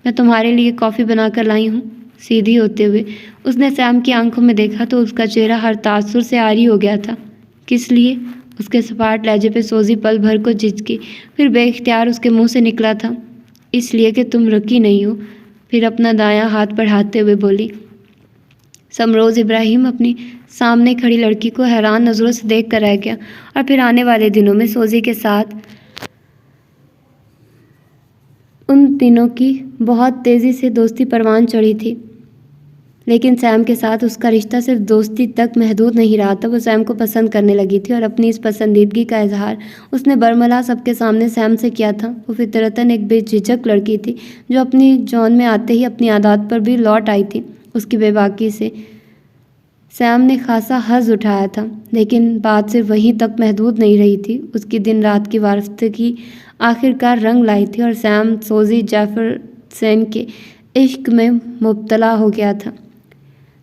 [SPEAKER 2] میں تمہارے لیے کافی بنا کر لائی ہوں۔ سیدھی ہوتے ہوئے اس نے سیم کی آنکھوں میں دیکھا تو اس کا چہرہ ہر تاثر سے عاری ہو گیا تھا۔ کس لیے؟ اس کے سپاٹ لہجے پہ سوزی پل بھر کو جھجکی، پھر بے اختیار اس کے منہ سے نکلا تھا، اس لیے کہ تم رکی نہیں ہو۔ پھر اپنا دایاں ہاتھ بڑھاتے ہوئے بولی۔ سمروز ابراہیم اپنی سامنے کھڑی لڑکی کو حیران نظروں سے دیکھ کر رہ گیا، اور پھر آنے والے دنوں میں سوزی کے ساتھ ان دنوں کی بہت تیزی سے دوستی پروان چڑھی تھی، لیکن سیم کے ساتھ اس کا رشتہ صرف دوستی تک محدود نہیں رہا تھا۔ وہ سیم کو پسند کرنے لگی تھی، اور اپنی اس پسندیدگی کا اظہار اس نے برملا سب کے سامنے سیم سے کیا تھا۔ وہ فطرتاً ایک بے جھجک لڑکی تھی جو اپنی جون میں آتے ہی اپنی عادات پر بھی لوٹ آئی تھی۔ اس کی بے باکی سے سیم نے خاصا حظ اٹھایا تھا، لیکن بات صرف وہیں تک محدود نہیں رہی تھی۔ اس کی دن رات کی وابستگی آخر کار رنگ لائی تھی، اور سیم سوزی جیفرسن کے عشق میں مبتلا ہو گیا تھا۔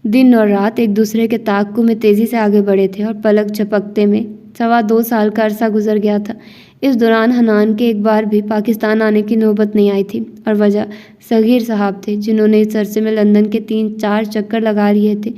[SPEAKER 2] دن اور رات ایک دوسرے کے تعاقب میں تیزی سے آگے بڑھے تھے، اور پلک جھپکتے میں 2.25 سال کا عرصہ گزر گیا تھا۔ اس دوران حنان کے ایک بار بھی پاکستان آنے کی نوبت نہیں آئی تھی، اور وجہ صغیر صاحب تھے، جنہوں نے اس عرصے میں لندن کے 3-4 چکر لگا لیے تھے۔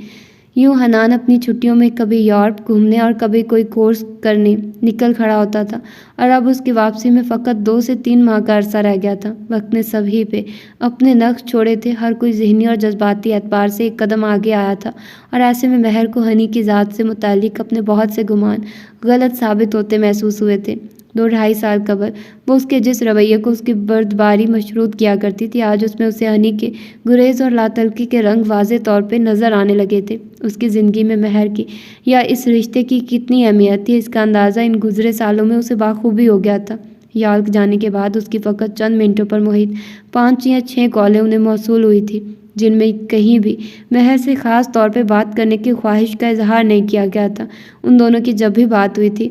[SPEAKER 2] یوں حنان اپنی چھٹیوں میں کبھی یورپ گھومنے اور کبھی کوئی کورس کرنے نکل کھڑا ہوتا تھا، اور اب اس کی واپسی میں فقط 2 سے 3 ماہ کا عرصہ رہ گیا تھا۔ وقت نے سبھی پہ اپنے نقش چھوڑے تھے، ہر کوئی ذہنی اور جذباتی اعتبار سے ایک قدم آگے آیا تھا، اور ایسے میں مہر کو ہنی کی ذات سے متعلق اپنے بہت سے گمان غلط ثابت ہوتے محسوس ہوئے تھے۔ 2-2.5 سال قبل وہ اس کے جس رویے کو اس کی بردباری مشروط کیا کرتی تھی، آج اس میں اسے ہنی کے گریز اور لاتعلقی کے رنگ واضح طور پہ نظر آنے لگے تھے۔ اس کی زندگی میں مہر کی یا اس رشتے کی کتنی اہمیت تھی، اس کا اندازہ ان گزرے سالوں میں اسے بخوبی ہو گیا تھا۔ یارک جانے کے بعد اس کی فقط چند منٹوں پر محیط 5 یا 6 کالیں انہیں موصول ہوئی تھی، جن میں کہیں بھی مہر سے خاص طور پہ بات کرنے کی خواہش کا اظہار نہیں کیا گیا تھا۔ ان دونوں کی جب بھی بات ہوئی تھی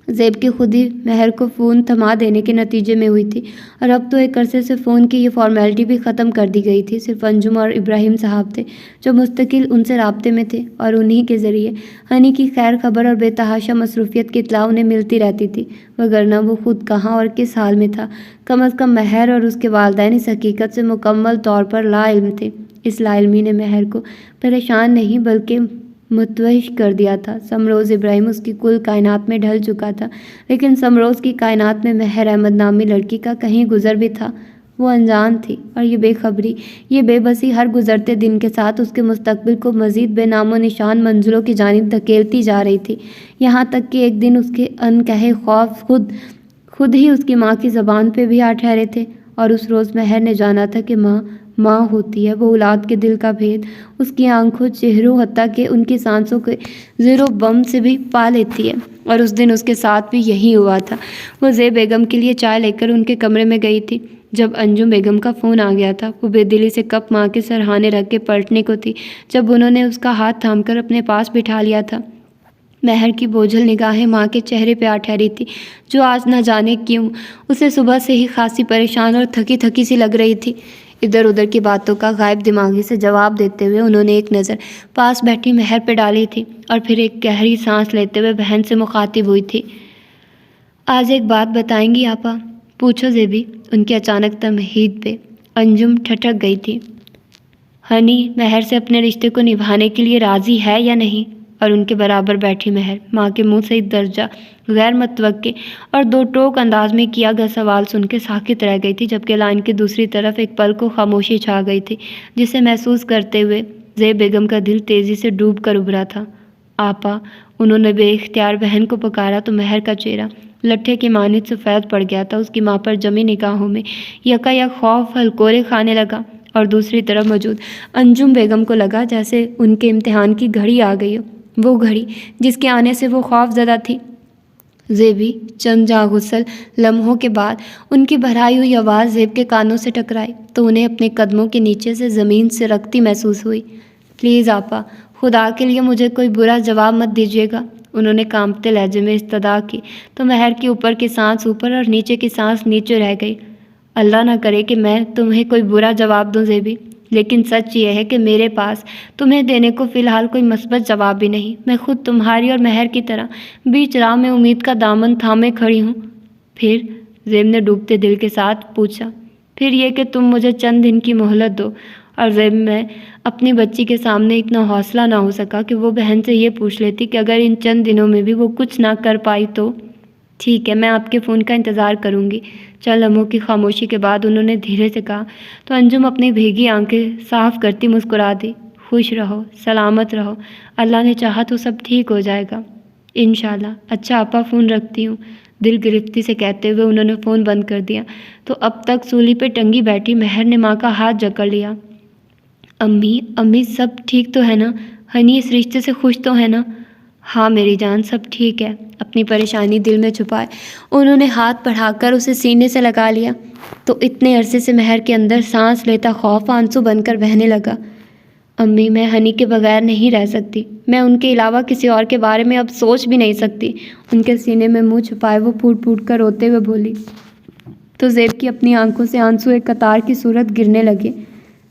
[SPEAKER 2] زیب کی خود ہی مہر کو فون تھما دینے کے نتیجے میں ہوئی تھی، اور اب تو ایک عرصے سے فون کی یہ فارمیلٹی بھی ختم کر دی گئی تھی۔ صرف انجم اور ابراہیم صاحب تھے جو مستقل ان سے رابطے میں تھے، اور انہی کے ذریعے ہنی کی خیر خبر اور بے تحاشا مصروفیت کی اطلاع انہیں ملتی رہتی تھی، وگرنہ وہ خود کہاں اور کس حال میں تھا۔ کم از کم مہر اور اس کے والدین اس حقیقت سے مکمل طور پر لا علم تھے۔ اس لا علمی نے مہر کو پریشان نہیں بلکہ متوحش کر دیا تھا۔ سمروز ابراہیم اس کی کل کائنات میں ڈھل چکا تھا، لیکن سمروز کی کائنات میں مہر احمد نامی لڑکی کا کہیں گزر بھی تھا۔ وہ انجان تھی، اور یہ بے خبری، یہ بے بسی ہر گزرتے دن کے ساتھ اس کے مستقبل کو مزید بے نام و نشان منزلوں کی جانب دھکیلتی جا رہی تھی، یہاں تک کہ ایک دن اس کے انکہے خوف خود ہی اس کی ماں کی زبان پہ بھی آ ٹھہرے تھے۔ اور اس روز مہر نے جانا تھا کہ ماں ہوتی ہے، وہ اولاد کے دل کا بھید اس کی آنکھوں، چہروں، حتیٰ کہ ان کی سانسوں کے زیر و بم سے بھی پا لیتی ہے۔ اور اس دن اس کے ساتھ بھی یہی ہوا تھا۔ وہ زیب بیگم کے لیے چائے لے کر ان کے کمرے میں گئی تھی جب انجم بیگم کا فون آ گیا تھا۔ وہ بے دلی سے کپ ماں کے سرہانے رکھ کے پلٹنے کو تھی جب انہوں نے اس کا ہاتھ تھام کر اپنے پاس بٹھا لیا تھا۔ مہر کی بوجھل نگاہیں ماں کے چہرے پہ آ ٹھہری تھی، جو آج نہ جانے کیوں اسے صبح سے ہی خاصی پریشان اور تھکی تھکی سی لگ رہی تھی۔ ادھر ادھر کی باتوں کا غائب دماغی سے جواب دیتے ہوئے انہوں نے ایک نظر پاس بیٹھی مہر پہ ڈالی تھی، اور پھر ایک گہری سانس لیتے ہوئے بہن سے مخاطب ہوئی تھی۔ آج ایک بات بتائیں گی آپا؟ پوچھو زیبی۔ ان کی اچانک تمہید پہ انجم ٹھٹک گئی تھی۔ ہنی مہر سے اپنے رشتے کو نبھانے کے لیے راضی ہے یا نہیں؟ اور ان کے برابر بیٹھی مہر ماں کے منہ سے درجہ غیر متوقع اور دو ٹوک انداز میں کیا گیا سوال سن کے ساکت رہ گئی تھی، جبکہ لائن کی دوسری طرف ایک پل کو خاموشی چھا گئی تھی، جسے محسوس کرتے ہوئے زیب بیگم کا دل تیزی سے ڈوب کر ابھرا تھا۔ آپا، انہوں نے بے اختیار بہن کو پکارا تو مہر کا چہرہ لٹھے کی مانند سفید پڑ گیا تھا۔ اس کی ماں پر جمی نگاہوں میں یکا یک خوف ہلکورے کھانے لگا، اور دوسری طرف موجود انجم بیگم کو لگا جیسے ان کے امتحان کی گھڑی آ گئی ہو، وہ گھڑی جس کے آنے سے وہ خوف زدہ تھی۔ زیبی چند جاں غسل لمحوں کے بعد ان کی بھرائی ہوئی آواز زیب کے کانوں سے ٹکرائی تو انہیں اپنے قدموں کے نیچے سے زمین سے رکھتی محسوس ہوئی۔ پلیز آپا، خدا کے لیے مجھے کوئی برا جواب مت دیجیے گا، انہوں نے کانپتے لہجے میں استدعا کی تو مہر کی اوپر کی سانس اوپر اور نیچے کی سانس نیچے رہ گئی۔ اللہ نہ کرے کہ میں تمہیں کوئی برا جواب دوں زیبی، لیکن سچ یہ ہے کہ میرے پاس تمہیں دینے کو فی الحال کوئی مثبت جواب بھی نہیں۔ میں خود تمہاری اور مہر کی طرح بیچ راہ میں امید کا دامن تھامے کھڑی ہوں۔ پھر زیب نے ڈوبتے دل کے ساتھ پوچھا، پھر یہ کہ تم مجھے چند دن کی مہلت دو۔ اور زیب میں اپنی بچی کے سامنے اتنا حوصلہ نہ ہو سکا کہ وہ بہن سے یہ پوچھ لیتی کہ اگر ان چند دنوں میں بھی وہ کچھ نہ کر پائی تو ٹھیک ہے، میں آپ کے فون کا انتظار کروں گی۔ چند لمحوں کی خاموشی کے بعد انہوں نے دھیرے سے کہا تو انجم اپنی بھیگی آنکھیں صاف کرتی مسکرا دی۔ خوش رہو، سلامت رہو، اللہ نے چاہا تو سب ٹھیک ہو جائے گا انشاءاللہ۔ اچھا آپا، فون رکھتی ہوں، دل گرفتی سے کہتے ہوئے انہوں نے فون بند کر دیا تو اب تک سولی پہ ٹنگی بیٹھی مہر نے ماں کا ہاتھ جکڑ لیا۔ امی سب ٹھیک تو ہے نا؟ ہنی اس رشتے سے خوش تو ہے نا؟ ہاں میری جان، سب ٹھیک ہے۔ اپنی پریشانی دل میں چھپائے انہوں نے ہاتھ بڑھا کر اسے سینے سے لگا لیا تو اتنے عرصے سے مہر کے اندر سانس لیتا خوف آنسو بن کر بہنے لگا۔ امی، میں ہنی کے بغیر نہیں رہ سکتی، میں ان کے علاوہ کسی اور کے بارے میں اب سوچ بھی نہیں سکتی۔ ان کے سینے میں منہ چھپائے وہ پھوٹ پھوٹ کر روتے ہوئے بولی تو زیب کی اپنی آنکھوں سے آنسو ایک قطار کی صورت گرنے لگے۔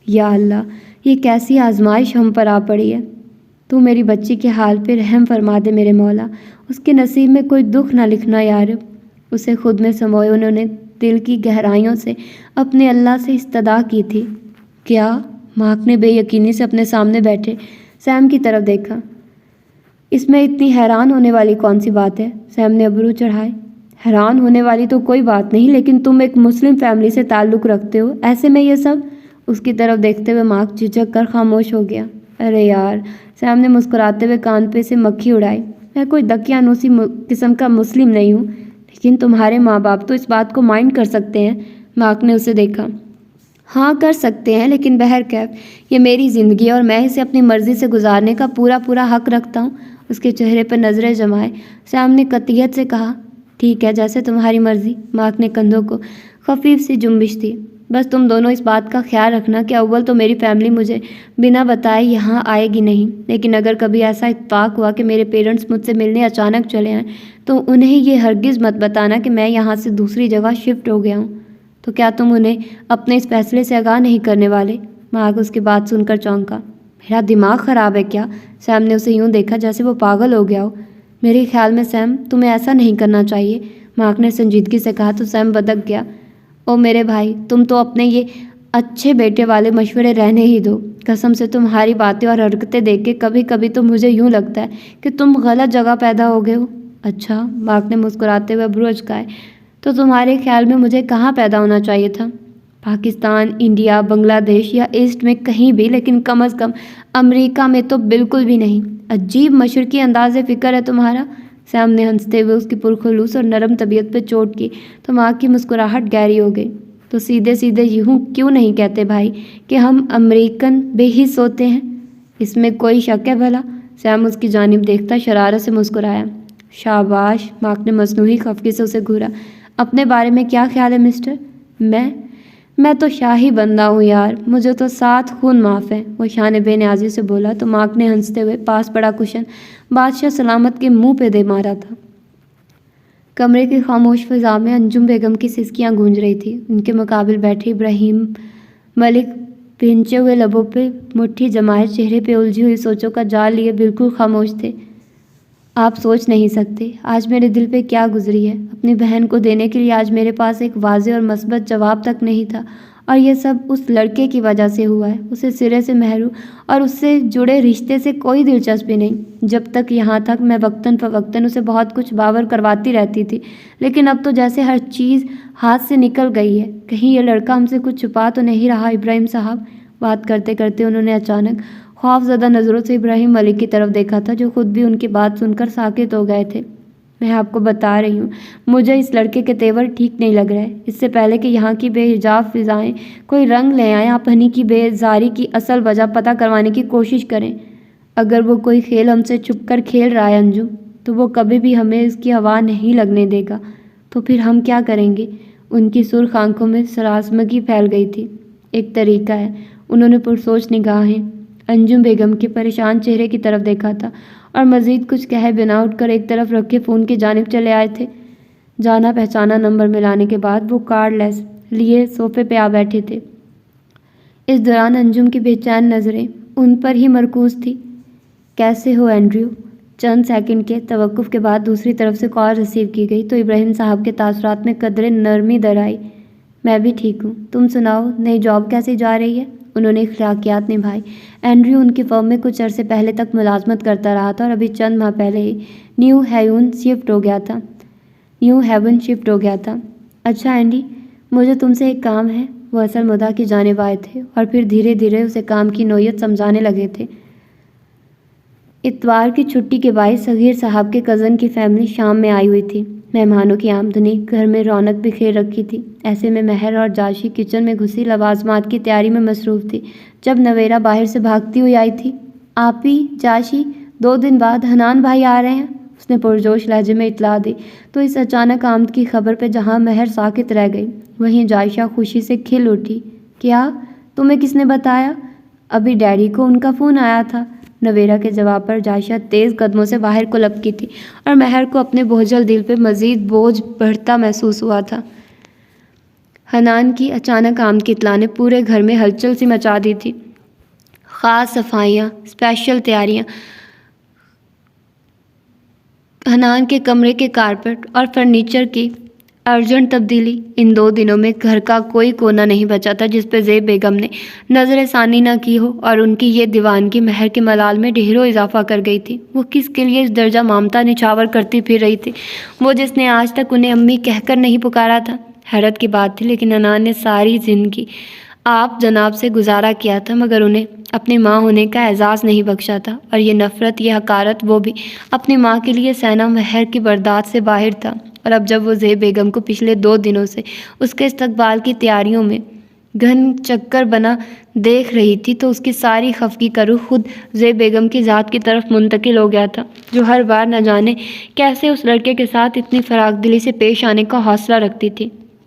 [SPEAKER 2] یا اللہ، یہ کیسی آزمائش ہم پر آ پڑی ہے۔ تو میری بچی کے حال پہ رحم فرما دے میرے مولا، اس کے نصیب میں کوئی دکھ نہ لکھنا یا رب۔ اسے خود میں سموئے انہوں نے دل کی گہرائیوں سے اپنے اللہ سے استدعا کی تھی۔ کیا؟ مارک نے بے یقینی سے اپنے سامنے بیٹھے سیم کی طرف دیکھا۔ اس میں اتنی حیران ہونے والی کون سی بات ہے؟ سیم نے ابرو چڑھائے۔ حیران ہونے والی تو کوئی بات نہیں، لیکن تم ایک مسلم فیملی سے تعلق رکھتے ہو، ایسے میں یہ سب؟ اس کی طرف دیکھتے ہوئے مارک جھجک کر خاموش ہو گیا۔ ارے یار، سیم نے مسکراتے ہوئے کان پہ سے مکھی اڑائی، میں کوئی دقیانوسی قسم کا مسلم نہیں ہوں، لیکن تمہارے ماں باپ تو اس بات کو مائنڈ کر سکتے ہیں۔ مارک نے اسے دیکھا۔ ہاں کر سکتے ہیں، لیکن بہرکیف یہ میری زندگی ہے اور میں اسے اپنی مرضی سے گزارنے کا پورا حق رکھتا ہوں۔ اس کے چہرے پر نظریں جمائے سیم نے قطعیت سے کہا، ٹھیک ہے، جیسے تمہاری مرضی۔ مارک نے کندھوں کو خفیف سی جنبش دی۔ بس تم دونوں اس بات کا خیال رکھنا کہ اول تو میری فیملی مجھے بنا بتائے یہاں آئے گی نہیں، لیکن اگر کبھی ایسا اتفاق ہوا کہ میرے پیرنٹس مجھ سے ملنے اچانک چلے آئیں تو انہیں یہ ہرگز مت بتانا کہ میں یہاں سے دوسری جگہ شفٹ ہو گیا ہوں۔ تو کیا تم انہیں اپنے اس فیصلے سے آگاہ نہیں کرنے والے؟ مارک اس کی بات سن کر چونکا۔ میرا دماغ خراب ہے کیا؟ سیم نے اسے یوں دیکھا جیسے وہ پاگل ہو گیا ہو۔ میرے خیال میں سیم تمہیں ایسا نہیں کرنا چاہیے، مارک نے سنجیدگی سے کہا تو سیم بدک گیا۔ او میرے بھائی، تم تو اپنے یہ اچھے بیٹے والے مشورے رہنے ہی دو۔ قسم سے تمہاری باتیں اور حرکتیں دیکھ کے کبھی کبھی تو مجھے یوں لگتا ہے کہ تم غلط جگہ پیدا ہو گئے ہو۔ اچھا، مارک نے مسکراتے ہوئے ابرو اچکائے۔ تو تمہارے خیال میں مجھے کہاں پیدا ہونا چاہیے تھا؟ پاکستان، انڈیا، بنگلہ دیش یا ایسٹ میں کہیں بھی، لیکن کم از کم امریکہ میں تو بالکل بھی نہیں۔ عجیب مشرقی انداز فکر ہے تمہارا، سیم نے ہنستے ہوئے اس کی پرخلوص اور نرم طبیعت پہ چوٹ کی تو ماں کی مسکراہٹ گہری ہو گئی۔ تو سیدھے سیدھے یوں کیوں نہیں کہتے بھائی کہ ہم امریکن بے حس ہوتے ہیں؟ اس میں کوئی شک ہے بھلا؟ سیم اس کی جانب دیکھتا شرارت سے مسکرایا۔ شاباش، مارک نے مصنوعی خفگی سے اسے گھورا۔ اپنے بارے میں کیا خیال ہے مسٹر؟ میں تو شاہی بندہ ہوں یار، مجھے تو 7 خون معاف ہے، وہ شان بے نیازی سے بولا تو مارک نے ہنستے ہوئے پاس پڑا کشن بادشاہ سلامت کے منہ پہ دے مارا تھا۔ کمرے کی خاموش فضا میں انجم بیگم کی سسکیاں گونج رہی تھی۔ ان کے مقابل بیٹھے ابراہیم ملک بھینچے ہوئے لبوں پہ مٹھی جمائے چہرے پہ الجھی ہوئی سوچوں کا جال لیے بالکل خاموش تھے۔ آپ سوچ نہیں سکتے آج میرے دل پہ کیا گزری ہے۔ اپنی بہن کو دینے کے لیے آج میرے پاس ایک واضح اور مثبت جواب تک نہیں تھا، اور یہ سب اس لڑکے کی وجہ سے ہوا ہے۔ اسے سرے سے محروم اور اس سے جڑے رشتے سے کوئی دلچسپی نہیں۔ جب تک یہاں تک میں وقتاً فوقتاً اسے بہت کچھ باور کرواتی رہتی تھی، لیکن اب تو جیسے ہر چیز ہاتھ سے نکل گئی ہے۔ کہیں یہ لڑکا ہم سے کچھ چھپا تو نہیں رہا ابراہیم صاحب؟ بات کرتے کرتے انہوں نے اچانک خوف زدہ نظروں سے ابراہیم ملک کی طرف دیکھا تھا، جو خود بھی ان کی بات سن کر ساکت ہو گئے تھے۔ میں آپ کو بتا رہی ہوں، مجھے اس لڑکے کے تیور ٹھیک نہیں لگ رہے۔ اس سے پہلے کہ یہاں کی بے حجاب فضائیں کوئی رنگ لے آئیں، آپ ہنی کی بے زاری کی اصل وجہ پتہ کروانے کی کوشش کریں۔ اگر وہ کوئی کھیل ہم سے چھپ کر کھیل رہا ہے انجم، تو وہ کبھی بھی ہمیں اس کی ہوا نہیں لگنے دے گا۔ تو پھر ہم کیا کریں گے؟ ان کی سرخ آنکھوں میں سراسمگی پھیل گئی تھی۔ ایک طریقہ ہے، انہوں نے پرسوچ نگاہیں انجم بیگم کے پریشان چہرے کی طرف دیکھا تھا اور مزید کچھ کہے بنا اٹھ کر ایک طرف رکھے فون کی جانب چلے آئے تھے۔ جانا پہچانا نمبر ملانے کے بعد وہ کارڈ لیس لیے صوفے پہ آ بیٹھے تھے۔ اس دوران انجم کی بے چین نظریں ان پر ہی مرکوز تھی۔ کیسے ہو اینڈریو؟ چند سیکنڈ کے توقف کے بعد دوسری طرف سے کال ریسیو کی گئی تو ابراہیم صاحب کے تاثرات میں قدرے نرمی در آئی۔ میں بھی ٹھیک ہوں، تم سناؤ، نئی جاب کیسی جا رہی ہے؟ انہوں نے اخلاقیات نبھائی۔ اینڈریو ان کی فرم میں کچھ عرصے پہلے تک ملازمت کرتا رہا تھا اور ابھی چند ماہ پہلے ہی نیو ہیون شفٹ ہو گیا تھا۔ اچھا اینڈی، مجھے تم سے ایک کام ہے۔ وہ اصل مدعا کی جانب آئے تھے اور پھر دھیرے دھیرے اسے کام کی نوعیت سمجھانے لگے تھے۔ اتوار کی چھٹی کے باعث صغیر صاحب کے کزن کی فیملی شام میں آئی ہوئی تھی۔ مہمانوں کی آمدنی گھر میں رونق بکھیر رکھی تھی۔ ایسے میں مہر اور جاشی کچن میں گھسی لوازمات کی تیاری میں مصروف تھی جب نویرا باہر سے بھاگتی ہوئی آئی تھی۔ آپی، جاشی، 2 دن بعد حنان بھائی آ رہے ہیں، اس نے پرجوش لہجے میں اطلاع دی تو اس اچانک آمد کی خبر پہ جہاں مہر ساکت رہ گئی، وہیں جائشہ خوشی سے کھل اٹھی۔ کیا؟ تمہیں کس نے بتایا؟ ابھی ڈیڈی کو ان کا فون آیا تھا۔ نویرا کے جواب پر جائشہ تیز قدموں سے باہر کو لپکی تھی اور مہر کو اپنے بوجھل دل پہ مزید بوجھ بڑھتا محسوس ہوا تھا۔ حنان کی اچانک آمد کی اطلاع نے پورے گھر میں ہلچل سی مچا دی تھی۔ خاص صفائیاں، اسپیشل تیاریاں، حنان کے کمرے کے کارپٹ اور فرنیچر کی ارجنٹ تبدیلی، ان 2 دنوں میں گھر کا کوئی کونا نہیں بچا تھا جس پہ زیب بیگم نے نظر ثانی نہ کی ہو، اور ان کی یہ دیوانگی مہر کے ملال میں ڈھیروں اضافہ کر گئی تھی۔ وہ کس کے لیے اس درجہ مامتا نچھاور کرتی پھر رہی تھی، وہ جس نے آج تک انہیں امی کہہ کر نہیں پکارا تھا؟ حیرت کی بات تھی، لیکن حنان نے ساری زندگی آپ جناب سے گزارا کیا تھا مگر انہیں اپنی ماں ہونے کا اعزاز نہیں بخشا تھا، اور یہ نفرت، یہ حقارت، وہ بھی اپنی ماں کے لیے سہنا مہر کی برداشت سے باہر تھا۔ اور اب جب وہ زیب بیگم کو پچھلے 2 دنوں سے اس کے استقبال کی تیاریوں میں گھن چکر بنا دیکھ رہی تھی تو اس کی ساری خفگی کا رخ خود زیب بیگم کی ذات کی طرف منتقل ہو گیا تھا، جو ہر بار نہ جانے کیسے اس لڑکے کے ساتھ اتنی فراخ دلی سے پیش آنے کا حوصلہ رکھتی تھی۔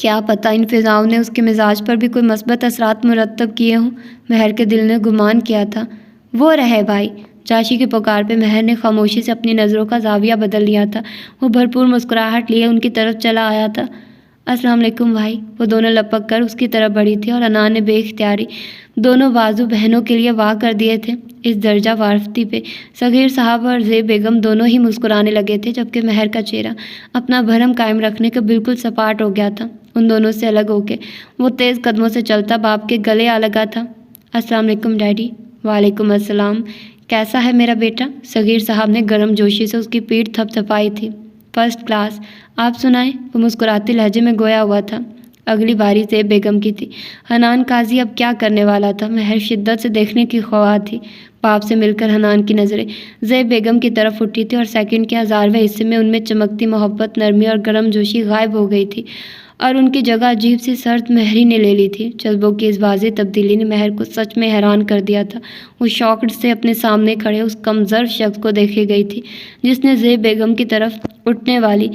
[SPEAKER 2] کیا پتہ ان فضاؤں نے اس کے مزاج پر بھی کوئی مثبت اثرات مرتب کیے ہوں۔ مہر کے دل نے گمان کیا تھا۔ وہ رہے بھائی۔ چاچی کی پکار پہ مہر نے خاموشی سے اپنی نظروں کا زاویہ بدل لیا تھا۔ وہ بھرپور مسکراہٹ لیے ان کی طرف چلا آیا تھا۔ السلام علیکم بھائی۔ وہ دونوں لپک کر اس کی طرف بڑھی تھی اور انان نے بے اختیاری دونوں بازو بہنوں کے لیے واہ کر دیے تھے۔ اس درجہ وارفتی پہ صغیر صاحب اور زیب بیگم دونوں ہی مسکرانے لگے تھے، جبکہ مہر کا چہرہ اپنا بھرم قائم رکھنے کا بالکل سپاٹ ہو گیا تھا۔ ان دونوں سے الگ ہو کے وہ تیز قدموں سے چلتا باپ کے گلے آ لگا تھا۔ السلام علیکم ڈیڈی۔ وعلیکم السلام۔ کیسا ہے میرا بیٹا؟ صغیر صاحب نے گرم جوشی سے اس کی پیٹھ تھپ تھپائی تھی۔ First class. آپ سنائیں؟ وہ مسکراتے لہجے میں گویا ہوا تھا۔ اگلی باری زیب بیگم کی تھی۔ حنان قاضی اب کیا کرنے والا تھا؟ مہر شدت سے دیکھنے کی خواہاں تھی۔ باپ سے مل کر حنان کی نظریں زیب بیگم کی طرف اٹھی تھی اور سیکنڈ کے 1000ویں حصے میں ان میں چمکتی محبت، نرمی اور گرم جوشی غائب ہو گئی تھی اور ان کی جگہ عجیب سی سرد مہری نے لے لی تھی۔ جذبوں کی اس واضح تبدیلی نے مہر کو سچ میں حیران کر دیا تھا۔ وہ شاکڈ سے اپنے سامنے کھڑے اس کمزرف شخص کو دیکھے گئی تھی جس نے زیب بیگم کی طرف اٹھنے والی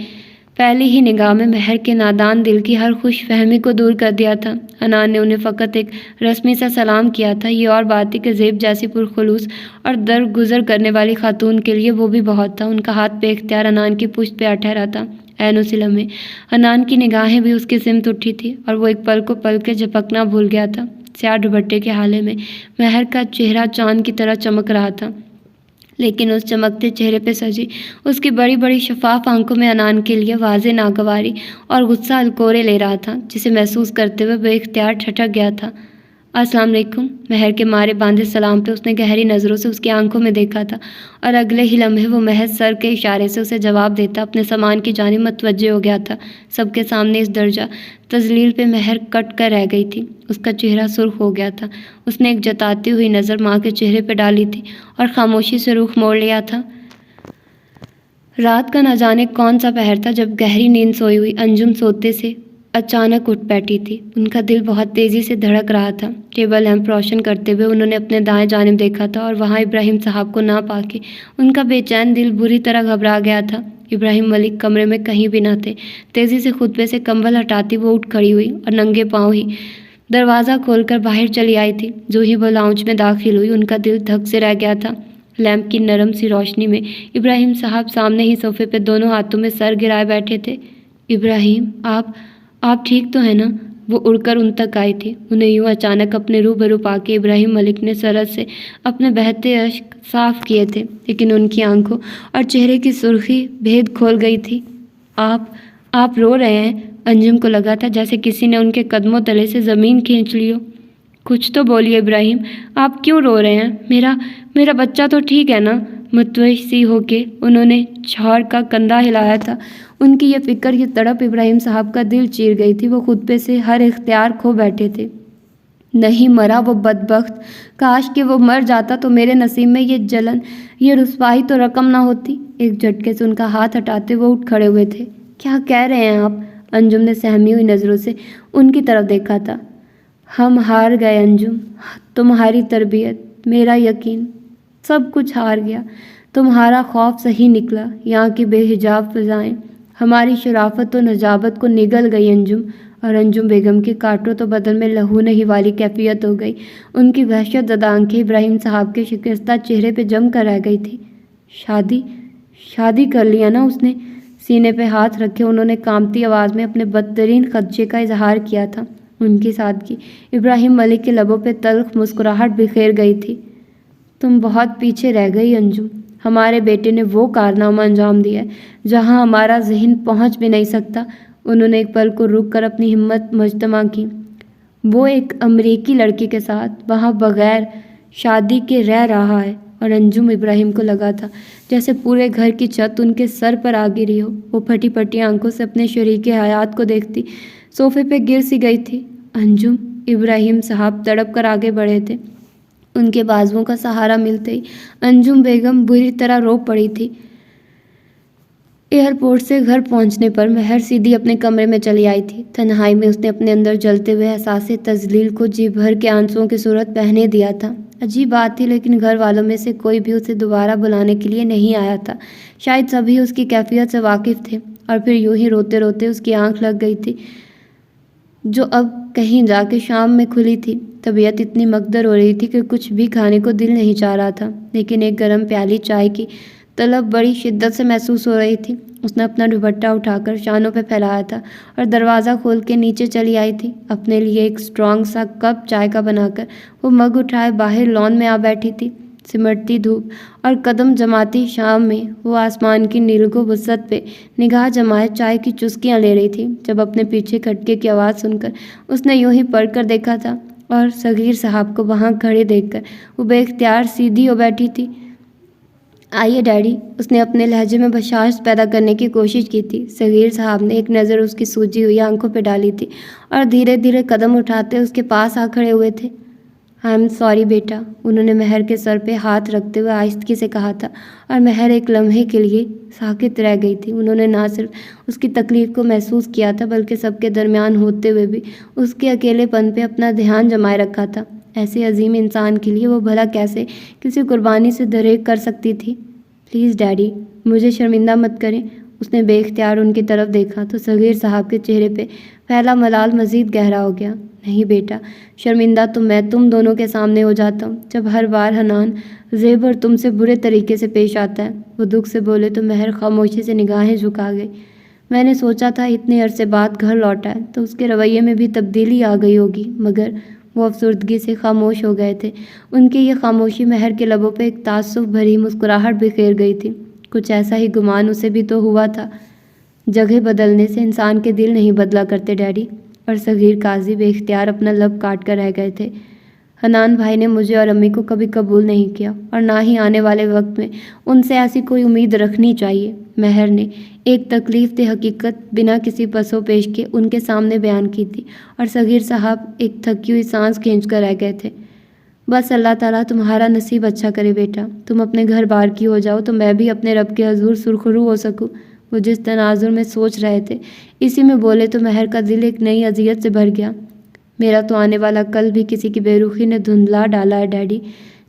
[SPEAKER 2] پہلی ہی نگاہ میں مہر کے نادان دل کی ہر خوش فہمی کو دور کر دیا تھا۔ حنان نے انہیں فقط ایک رسمی سا سلام کیا تھا۔ یہ اور بات تھی کہ زیب جیسی پرخلوص اور درگزر کرنے والی خاتون کے لیے وہ بھی بہت تھا۔ ان کا ہاتھ بے اختیار حنان کی پشت پہ آ ٹھہرا تھا۔ عین اسی لمحے حنان کی نگاہیں بھی اس کی سمت اٹھی تھی اور وہ ایک پل کو پل کے جھپکنا بھول گیا تھا۔ سیاہ دوپٹے کے حالے میں مہر کا چہرہ چاند کی طرح چمک رہا تھا، لیکن اس چمکتے چہرے پہ سجی اس کی بڑی بڑی شفاف آنکھوں میں حنان کے لیے واضح ناگواری اور غصہ الکورے لے رہا تھا، جسے محسوس کرتے ہوئے بے اختیار ٹھٹک گیا تھا۔ السلام علیکم۔ مہر کے مارے باندھے سلام پہ اس نے گہری نظروں سے اس کی آنکھوں میں دیکھا تھا اور اگلے ہی لمحے وہ محض سر کے اشارے سے اسے جواب دیتا اپنے سامان کی جانب متوجہ ہو گیا تھا۔ سب کے سامنے اس درجہ تذلیل پہ مہر کٹ کر رہ گئی تھی۔ اس کا چہرہ سرخ ہو گیا تھا۔ اس نے ایک جتاتی ہوئی نظر ماں کے چہرے پہ ڈالی تھی اور خاموشی سے رخ موڑ لیا تھا۔ رات کا نہ جانے کون سا پہر تھا جب گہری نیند سوئی ہوئی انجم سوتے سے اچانک اٹھ بیٹھی تھی۔ ان کا دل بہت تیزی سے دھڑک رہا تھا۔ ٹیبل لیمپ روشن کرتے ہوئے انہوں نے اپنے دائیں جانب دیکھا تھا اور وہاں ابراہیم صاحب کو نہ پا کے ان کا بے چین دل بری طرح گھبرا گیا تھا۔ ابراہیم ملک کمرے میں کہیں بھی نہ تھے۔ تیزی سے خطبے سے کمبل ہٹاتی وہ اٹھ کھڑی ہوئی اور ننگے پاؤں ہی دروازہ کھول کر باہر چلی آئی تھی۔ جو ہی وہ لاؤنج میں داخل ہوئی ان کا دل دھک سے رہ گیا تھا۔ لیمپ کی نرم سی روشنی میں ابراہیم صاحب سامنے ہی صوفے پہ دونوں ہاتھوں میں سر گرائے بیٹھے تھے۔ ابراہیم، آپ ٹھیک تو ہیں نا؟ وہ اڑ کر ان تک آئی تھی۔ انہیں یوں اچانک اپنے روبرو پا کے ابراہیم ملک نے سرحد سے اپنے بہتے اشک صاف کیے تھے، لیکن ان کی آنکھوں اور چہرے کی سرخی بھید کھول گئی تھی۔ آپ رو رہے ہیں؟ انجم کو لگا تھا جیسے کسی نے ان کے قدموں تلے سے زمین کھینچ لی ہو۔ کچھ تو بولیے ابراہیم، آپ کیوں رو رہے ہیں؟ میرا بچہ تو ٹھیک ہے نا؟ متوش سی ہو کے انہوں نے چھوڑ کا کندھا ہلایا تھا۔ ان کی یہ فکر، یہ تڑپ ابراہیم صاحب کا دل چیر گئی تھی۔ وہ خطبے سے ہر اختیار کھو بیٹھے تھے۔ نہیں مرا وہ بدبخت، کاش کہ وہ مر جاتا تو میرے نصیب میں یہ جلن، یہ رسوائی تو رقم نہ ہوتی۔ ایک جھٹکے سے ان کا ہاتھ ہٹاتے وہ اٹھ کھڑے ہوئے تھے۔ کیا کہہ رہے ہیں آپ؟ انجم نے سہمی ہوئی نظروں سے ان کی طرف دیکھا تھا۔ ہم ہار گئے انجم، تمہاری تربیت، میرا یقین، سب کچھ ہار گیا۔ تمہارا خوف صحیح نکلا، یہاں کی بے حجاب فضائیں ہماری شرافت و نجابت کو نگل گئی انجم۔ اور انجم بیگم کی کاٹو تو بدن میں لہو نہیں والی کیفیت ہو گئی۔ ان کی وحشت زدہ آنکھیں ابراہیم صاحب کے شکستہ چہرے پہ جم کر رہ گئی تھی۔ شادی کر لیا نا اس نے؟ سینے پہ ہاتھ رکھے انہوں نے کانپتی آواز میں اپنے بدترین خدشے کا اظہار کیا تھا۔ ان کی سادگی ابراہیم ملک کے لبوں پہ تلخ مسکراہٹ بکھیر گئی تھی۔ تم بہت پیچھے رہ گئی انجم۔ ہمارے بیٹے نے وہ کارنامہ انجام دیا ہے جہاں ہمارا ذہن پہنچ بھی نہیں سکتا۔ انہوں نے ایک پل کو رک کر اپنی ہمت مجتمع کی۔ وہ ایک امریکی لڑکی کے ساتھ وہاں بغیر شادی کے رہ رہا ہے۔ اور انجم ابراہیم کو لگا تھا جیسے پورے گھر کی چھت ان کے سر پر آ گری ہو۔ وہ پھٹی پھٹی آنکھوں سے اپنے شریک حیات کو دیکھتی صوفے پہ گر سی گئی تھی۔ انجم، ابراہیم صاحب تڑپ کر آگے بڑھے تھے۔ ان کے بازوؤں کا سہارا ملتے ہی انجم بیگم بری طرح رو پڑی تھی۔ ایئرپورٹ سے گھر پہنچنے پر مہر سیدھی اپنے کمرے میں چلی آئی تھی۔ تنہائی میں اس نے اپنے اندر جلتے ہوئے احساس تذلیل کو جی بھر کے آنسوؤں کی صورت پہنے دیا تھا۔ عجیب بات تھی، لیکن گھر والوں میں سے کوئی بھی اسے دوبارہ بلانے کے لیے نہیں آیا تھا۔ شاید سبھی اس کی کیفیت سے واقف تھے، اور پھر یوں ہی روتے روتے اس کی آنکھ لگ گئی تھی۔ جو اب کہیں جا کے شام میں کھلی تھی۔ طبیعت اتنی مقدر ہو رہی تھی کہ کچھ بھی کھانے کو دل نہیں چاہ رہا تھا، لیکن ایک گرم پیالی چائے کی طلب بڑی شدت سے محسوس ہو رہی تھی۔ اس نے اپنا دوپٹہ اٹھا کر شانوں پہ پھیلایا تھا اور دروازہ کھول کے نیچے چلی آئی تھی۔ اپنے لیے ایک اسٹرانگ سا کپ چائے کا بنا کر وہ مگ اٹھائے باہر لان میں آ بیٹھی تھی۔ سمٹتی دھوپ اور قدم جماتی شام میں وہ آسمان کی نیلگو وسعت پہ نگاہ جمائے چائے کی چسکیاں لے رہی تھی، جب اپنے پیچھے کھٹکے کی آواز سن کر اس نے یوں ہی پلٹ کر دیکھا تھا اور صغیر صاحب کو وہاں کھڑے دیکھ کر وہ بے اختیار سیدھی ہو بیٹھی تھی۔ آئیے ڈیڈی، اس نے اپنے لہجے میں بشاشت پیدا کرنے کی کوشش کی تھی۔ صغیر صاحب نے ایک نظر اس کی سوجی ہوئی آنکھوں پہ ڈالی تھی اور دھیرے دھیرے قدم اٹھاتے اس کے پاس آ کھڑے ہوئے تھے۔ آئی ایم سوری بیٹا، انہوں نے مہر کے سر پہ ہاتھ رکھتے ہوئے آہستگی سے کہا تھا، اور مہر ایک لمحے کے لیے ساکت رہ گئی تھی۔ انہوں نے نہ صرف اس کی تکلیف کو محسوس کیا تھا بلکہ سب کے درمیان ہوتے ہوئے بھی اس کے اکیلے پن پہ اپنا دھیان جمائے رکھا تھا۔ ایسے عظیم انسان کے لیے وہ بھلا کیسے کسی قربانی سے دریغ کر سکتی تھی؟ پلیز ڈیڈی، مجھے شرمندہ مت کریں۔ اس نے بے اختیار ان کی طرف دیکھا تو صغیر صاحب کے چہرے پہ پھیلا ملال مزید گہرا ہو گیا۔ نہیں بیٹا، شرمندہ تو میں تم دونوں کے سامنے ہو جاتا ہوں جب ہر بار حنان زیب اور تم سے برے طریقے سے پیش آتا ہے۔ وہ دکھ سے بولے تو مہر خاموشی سے نگاہیں جھکا گئی۔ میں نے سوچا تھا اتنے عرصے بعد گھر لوٹا ہے تو اس کے رویے میں بھی تبدیلی آ گئی ہوگی، مگر وہ افسردگی سے خاموش ہو گئے تھے۔ ان کی یہ خاموشی مہر کے لبوں پہ ایک تعصب بھری مسکراہٹ بکھیر گئی تھی۔ کچھ ایسا ہی گمان اسے بھی تو ہوا تھا۔ جگہ بدلنے سے انسان کے دل نہیں بدلا کرتے ڈیڈی، اور صغیر قاضی بے اختیار اپنا لب کاٹ کر رہ گئے تھے۔ حنان بھائی نے مجھے اور امی کو کبھی قبول نہیں کیا اور نہ ہی آنے والے وقت میں ان سے ایسی کوئی امید رکھنی چاہیے۔ مہر نے ایک تکلیف دہ حقیقت بنا کسی پس و پیش کے ان کے سامنے بیان کی تھی، اور صغیر صاحب ایک تھکی ہوئی سانس کھینچ کر رہ گئے تھے۔ بس اللہ تعالیٰ تمہارا نصیب اچھا کرے بیٹا، تم اپنے گھر بار کی ہو جاؤ تو میں بھی اپنے رب کے حضور سرخرو ہو سکوں۔ وہ جس تناظر میں سوچ رہے تھے اسی میں بولے تو مہر کا دل ایک نئی اذیت سے بھر گیا۔ میرا تو آنے والا کل بھی کسی کی بے رخی نے دھندلا ڈالا ہے ڈیڈی،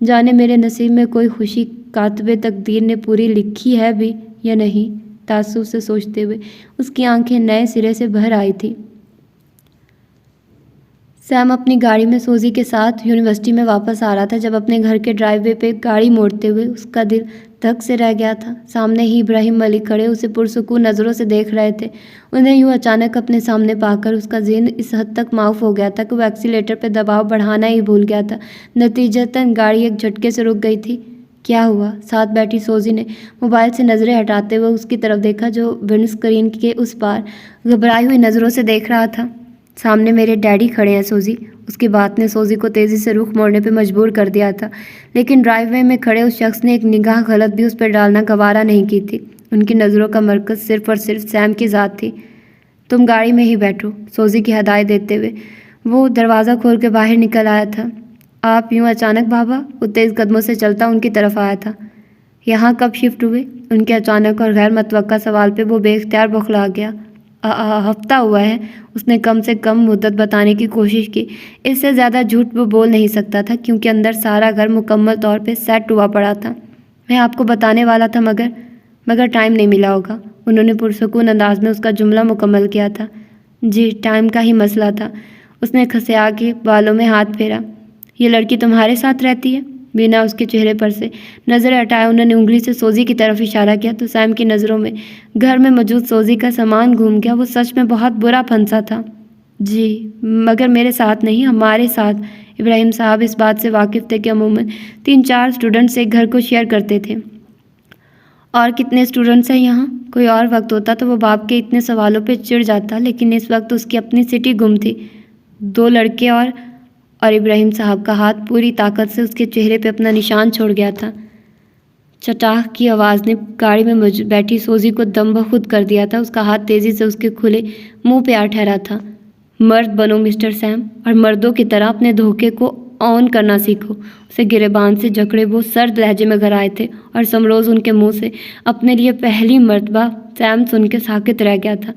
[SPEAKER 2] جانے میرے نصیب میں کوئی خوشی کاتب تقدیر نے پوری لکھی ہے بھی یا نہیں۔ تعصب سے سوچتے ہوئے اس کی آنکھیں نئے سرے سے بھر آئی تھی۔ سیم اپنی گاڑی میں سوزی کے ساتھ یونیورسٹی میں واپس آ رہا تھا جب اپنے گھر کے ڈرائیو وے پہ گاڑی موڑتے ہوئے اس کا دل دھک سے رہ گیا تھا۔ سامنے ہی ابراہیم ملک کھڑے اسے پرسکون نظروں سے دیکھ رہے تھے۔ انہیں یوں اچانک اپنے سامنے پا کر اس کا ذہن اس حد تک معاف ہو گیا تھا کہ وہ ایکسیلیٹر پہ دباؤ بڑھانا ہی بھول گیا تھا۔ نتیجتاً گاڑی ایک جھٹکے سے رک گئی تھی۔ کیا ہوا؟ ساتھ بیٹھی سوزی نے موبائل سے نظریں ہٹاتے ہوئے اس کی طرف دیکھا جو ونڈ اسکرین کے اس پار گھبرائی ہوئی نظروں سے دیکھ رہا تھا۔ سامنے میرے ڈیڈی کھڑے ہیں سوزی۔ اس کی بات نے سوزی کو تیزی سے رخ موڑنے پہ مجبور کر دیا تھا، لیکن ڈرائیو وے میں کھڑے اس شخص نے ایک نگاہ غلط بھی اس پہ ڈالنا گوارا نہیں کی تھی۔ ان کی نظروں کا مرکز صرف اور صرف سیم کی ذات تھی۔ تم گاڑی میں ہی بیٹھو، سوزی کی ہدایت دیتے ہوئے وہ دروازہ کھول کے باہر نکل آیا تھا۔ آپ یوں اچانک بابا؟ وہ تیز قدموں سے چلتا ان کی طرف آیا تھا۔ یہاں کب شفٹ ہوئے؟ ان کے اچانک اور غیر متوقع سوال پہ وہ بے اختیار بوکھلا گیا۔ ہفتہ ہوا ہے، اس نے کم سے کم مدت بتانے کی کوشش کی۔ اس سے زیادہ جھوٹ وہ بول نہیں سکتا تھا کیونکہ اندر سارا گھر مکمل طور پہ سیٹ ہوا پڑا تھا۔ میں آپ کو بتانے والا تھا مگر ٹائم نہیں ملا ہوگا۔ انہوں نے پرسکون انداز میں اس کا جملہ مکمل کیا تھا۔ جی ٹائم کا ہی مسئلہ تھا۔ اس نے کھسیا کے بالوں میں ہاتھ پھیرا۔ یہ لڑکی تمہارے ساتھ رہتی ہے؟ بنا اس کے چہرے پر سے نظر ہٹائے انہوں نے انگلی سے سوزی کی طرف اشارہ کیا تو سیم کی نظروں میں گھر میں موجود سوزی کا سامان گھوم گیا۔ وہ سچ میں بہت برا پھنسا تھا۔ جی مگر میرے ساتھ نہیں، ہمارے ساتھ۔ ابراہیم صاحب اس بات سے واقف تھے کہ عموماً 3-4 اسٹوڈنٹس ایک گھر کو شیئر کرتے تھے۔ اور کتنے اسٹوڈنٹس ہیں یہاں؟ کوئی اور وقت ہوتا تو وہ باپ کے اتنے سوالوں پہ چڑ جاتا، لیکن اس وقت اس کی اپنی سٹی گم تھی۔ 2 لڑکے اور ابراہیم صاحب کا ہاتھ پوری طاقت سے اس کے چہرے پہ اپنا نشان چھوڑ گیا تھا۔ چٹاخ کی آواز نے گاڑی میں بیٹھی سوزی کو دم بخود کر دیا تھا۔ اس کا ہاتھ تیزی سے اس کے کھلے منہ پہ آ ٹھہرا تھا۔ مرد بنو مسٹر سیم، اور مردوں کی طرح اپنے دھوکے کو آن کرنا سیکھو۔ اسے گریبان سے جکڑے وہ سرد لہجے میں گھر آئے تھے اور سمروز ان کے منہ سے اپنے لیے پہلی مرتبہ سیم سن کے ساکت رہ گیا تھا۔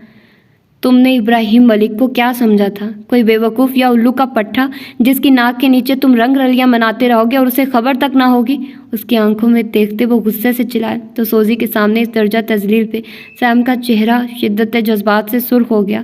[SPEAKER 2] تم نے ابراہیم ملک کو کیا سمجھا تھا؟ کوئی بیوقوف یا الو کا پٹھا جس کی ناک کے نیچے تم رنگ رلیاں مناتے رہو گے اور اسے خبر تک نہ ہوگی؟ اس کی آنکھوں میں دیکھتے وہ غصے سے چلائے تو سوزی کے سامنے اس درجہ تذلیل پہ سیم کا چہرہ شدت جذبات سے سرخ ہو گیا۔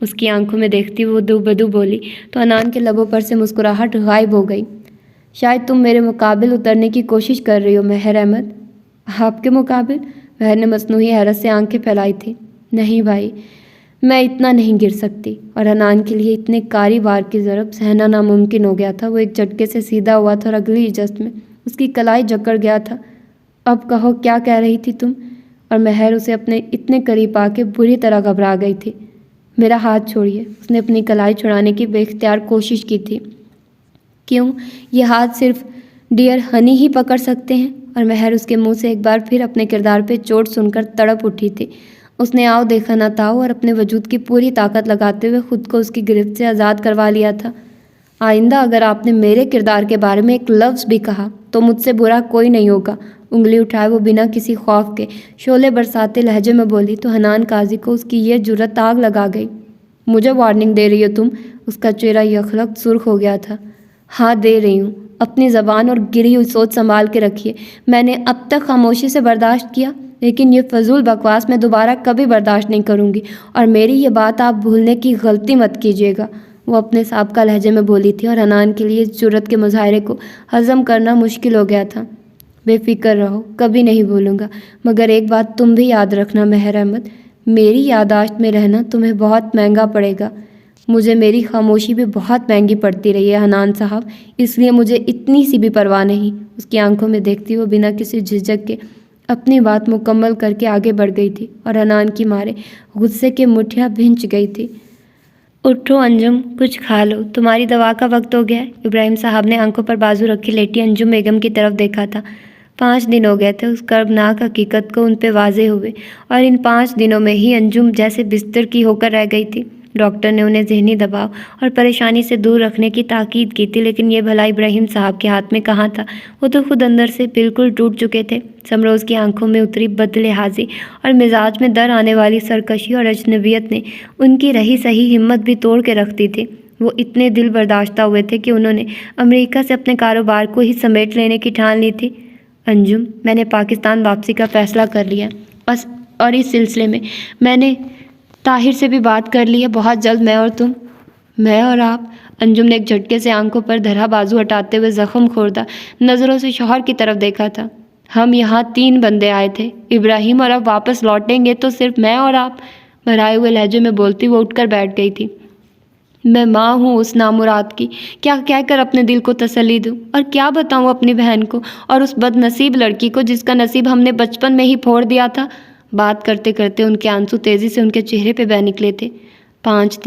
[SPEAKER 2] اس کی آنکھوں میں دیکھتی وہ دو بدو بولی تو حنان کے لبوں پر سے مسکراہٹ غائب ہو گئی۔ شاید تم میرے مقابل اترنے کی کوشش کر رہی ہو مہر احمد۔ آپ کے مقابل؟ مہر نے مصنوعی حیرت سے آنکھیں پھیلائی تھی۔ نہیں بھائی، میں اتنا نہیں گر سکتی۔ اور حنان کے لیے اتنے کاری وار کی ضرب سہنا ناممکن ہو گیا تھا۔ وہ ایک جھٹکے سے سیدھا ہوا تھا اور اگلی ہی جست میں اس کی کلائی جکڑ گیا تھا۔ اب کہو کیا کہہ رہی تھی تم؟ اور مہر اسے اپنے اتنے قریب آ کے بری طرح گھبرا گئی تھی۔ میرا ہاتھ چھوڑیے۔ اس نے اپنی کلائی چھڑانے کی بے اختیار کوشش کی تھی۔ کیوں؟ یہ ہاتھ صرف ڈیئر ہنی ہی پکڑ سکتے ہیں؟ اور مہر اس کے منہ سے ایک بار پھر اپنے کردار پہ چوٹ سن کر تڑپ اٹھی تھی۔ اس نے آؤ دیکھا نہ تاؤ اور اپنے وجود کی پوری طاقت لگاتے ہوئے خود کو اس کی گرفت سے آزاد کروا لیا تھا۔ آئندہ اگر آپ نے میرے کردار کے بارے میں ایک لفظ بھی کہا تو مجھ سے برا کوئی نہیں ہوگا۔ انگلی اٹھائے وہ بنا کسی خوف کے شعلے برساتے لہجے میں بولی تو حنان قاضی کو اس کی یہ جرأت آگ لگا گئی۔ مجھے وارننگ دے رہی ہو تم؟ اس کا چہرہ یخلق سرخ ہو گیا تھا۔ ہاں دے رہی ہوں۔ اپنی زبان اور گری ہوئی سوچ سنبھال کے رکھیے۔ میں نے اب تک خاموشی سے برداشت کیا، لیکن یہ فضول بکواس میں دوبارہ کبھی برداشت نہیں کروں گی، اور میری یہ بات آپ بھولنے کی غلطی مت کیجیے گا۔ وہ اپنے سابقہ لہجے میں بولی تھی اور حنان کے لیے اس جرأت کے مظاہرے کو ہضم کرنا مشکل ہو گیا تھا۔ بے فکر رہو، کبھی نہیں بھولوں گا، مگر ایک بات تم بھی یاد رکھنا مہر احمد، میری یادداشت میں رہنا تمہیں بہت مہنگا پڑے گا۔ مجھے میری خاموشی بھی بہت مہنگی پڑتی رہی ہے حنان صاحب، اس لیے مجھے اتنی سی بھی پرواہ نہیں۔ اس کی آنکھوں میں دیکھتی وہ بنا کسی جھجک کے اپنی بات مکمل کر کے آگے بڑھ گئی تھی اور حنان کی مارے غصے کے مٹھیاں بھنچ گئی تھی۔ اٹھو انجم، کچھ کھا لو، تمہاری دوا کا وقت ہو گیا ہے۔ ابراہیم صاحب نے آنکھوں پر بازو رکھی لیٹی انجم بیگم کی طرف دیکھا تھا۔ 5 دن ہو گئے تھے اس کربناک حقیقت کو ان پہ واضح ہوئے، اور ان 5 دنوں میں ہی انجم جیسے بستر کی ہو کر رہ گئی تھی۔ ڈاکٹر نے انہیں ذہنی دباؤ اور پریشانی سے دور رکھنے کی تاکید کی تھی، لیکن یہ بھلا ابراہیم صاحب کے ہاتھ میں کہاں تھا؟ وہ تو خود اندر سے بالکل ٹوٹ چکے تھے۔ سمروز کی آنکھوں میں اتری بد لحاظی اور مزاج میں در آنے والی سرکشی اور اجنبیت نے ان کی رہی سہی ہمت بھی توڑ کے رکھ دی تھی۔ وہ اتنے دل برداشتہ ہوئے تھے کہ انہوں نے امریکہ سے اپنے کاروبار کو ہی سمیٹ لینے کی ٹھان لی تھی۔ انجم، میں نے پاکستان واپسی کا فیصلہ کر لیا، اور اس سلسلے میں میں نے طاہر سے بھی بات کر لی ہے۔ بہت جلد میں اور آپ۔ انجم نے ایک جھٹکے سے آنکھوں پر دھرا بازو ہٹاتے ہوئے زخم خوردہ نظروں سے شوہر کی طرف دیکھا تھا۔ ہم یہاں 3 بندے آئے تھے ابراہیم، اور اب واپس لوٹیں گے تو صرف میں اور آپ۔ بھرائے ہوئے لہجے میں بولتی وہ اٹھ کر بیٹھ گئی تھی۔ میں ماں ہوں اس نامراد کی، کیا کہہ کر اپنے دل کو تسلی دوں، اور کیا بتاؤں اپنی بہن کو اور اس بد نصیب لڑکی کو جس کا نصیب ہم نے بچپن میں ہی پھوڑ دیا تھا۔ بات کرتے کرتے ان کے آنسو تیزی سے ان کے چہرے پہ بہہ نکلے تھے۔ 5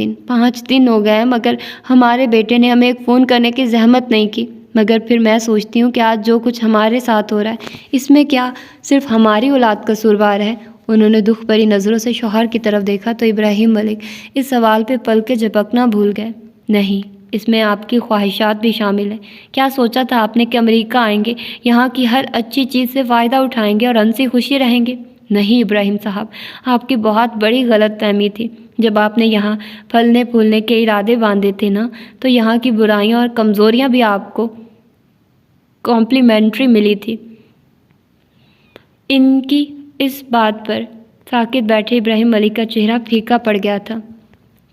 [SPEAKER 2] دن ہو گئے، مگر ہمارے بیٹے نے ہمیں ایک فون کرنے کی زحمت نہیں کی۔ مگر پھر میں سوچتی ہوں کہ آج جو کچھ ہمارے ساتھ ہو رہا ہے اس میں کیا صرف ہماری اولاد قصوروار ہے؟ انہوں نے دکھ بھری نظروں سے شوہر کی طرف دیکھا تو ابراہیم ملک اس سوال پہ پل کے جھپکنا بھول گئے۔ نہیں، اس میں آپ کی خواہشات بھی شامل ہیں۔ کیا سوچا تھا آپ نے کہ امریکہ آئیں گے، یہاں کی ہر اچھی چیز سے فائدہ اٹھائیں گے اور ہنسی خوشی رہیں گے؟ نہیں ابراہیم صاحب، آپ کی بہت بڑی غلط فہمی تھی۔ جب آپ نے یہاں پھلنے پھولنے کے ارادے باندھے تھے نا، تو یہاں کی برائیاں اور کمزوریاں بھی آپ کو کمپلیمنٹری ملی تھی۔ ان کی اس بات پر ساکت بیٹھے ابراہیم ملک کا چہرہ پھیکا پڑ گیا تھا۔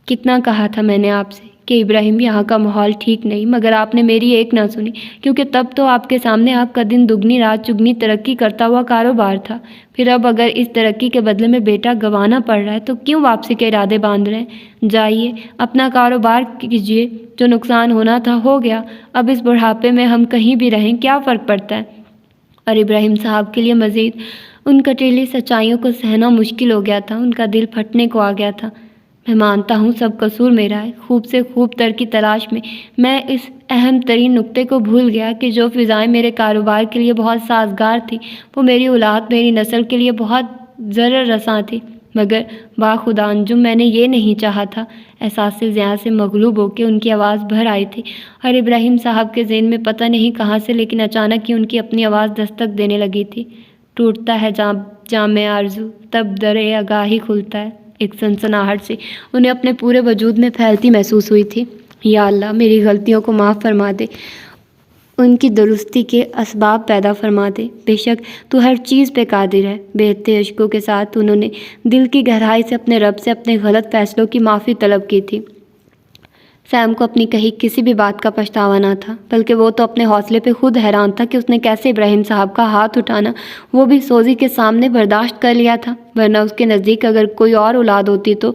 [SPEAKER 2] کتنا کہا تھا میں نے آپ سے کہ ابراہیم یہاں کا ماحول ٹھیک نہیں، مگر آپ نے میری ایک نہ سنی، کیونکہ تب تو آپ کے سامنے آپ کا دن دگنی رات چگنی ترقی کرتا ہوا کاروبار تھا۔ پھر اب اگر اس ترقی کے بدلے میں بیٹا گنوانا پڑ رہا ہے تو کیوں واپسی کے ارادے باندھ رہے ہیں؟ جائیے اپنا کاروبار کیجیے، جو نقصان ہونا تھا ہو گیا، اب اس بڑھاپے میں ہم کہیں بھی رہیں کیا فرق پڑتا ہے؟ اور ابراہیم صاحب کے لیے مزید ان کٹیلی سچائیوں کو سہنا مشکل ہو گیا تھا۔ ان کا دل پھٹنے کو آ گیا تھا۔ میں مانتا ہوں سب قصور میرا ہے۔ خوب سے خوب تر کی تلاش میں اس اہم ترین نقطے کو بھول گیا کہ جو فضائیں میرے کاروبار کے لیے بہت سازگار تھی وہ میری اولاد، میری نسل کے لیے بہت ضرر رساں تھی۔ مگر باخدا انجم، میں نے یہ نہیں چاہا تھا۔ احساس زیاں سے مغلوب ہو کے ان کی آواز بھر آئی تھی، اور ابراہیم صاحب کے ذہن میں پتہ نہیں کہاں سے لیکن اچانک ہی ان کی اپنی آواز دستک دینے لگی تھی۔ ٹوٹتا ہے جام آرزو، تب در آگاہی کھلتا ہے۔ ایک سنسناہٹ سے انہیں اپنے پورے وجود میں پھیلتی محسوس ہوئی تھی۔ یا اللہ، میری غلطیوں کو معاف فرما دے۔
[SPEAKER 1] ان کی درستی کے اسباب پیدا فرما دے۔ بے شک تو ہر چیز پہ قادر ہے۔ بہتے اشکوں کے ساتھ انہوں نے دل کی گہرائی سے اپنے رب سے اپنے غلط فیصلوں کی معافی طلب کی تھی۔ سیم کو اپنی کہی کسی بھی بات کا پچھتاوا نہ تھا، بلکہ وہ تو اپنے حوصلے پہ خود حیران تھا کہ اس نے کیسے ابراہیم صاحب کا ہاتھ اٹھانا، وہ بھی سوزی کے سامنے، برداشت کر لیا تھا، ورنہ اس کے نزدیک اگر کوئی اور اولاد ہوتی تو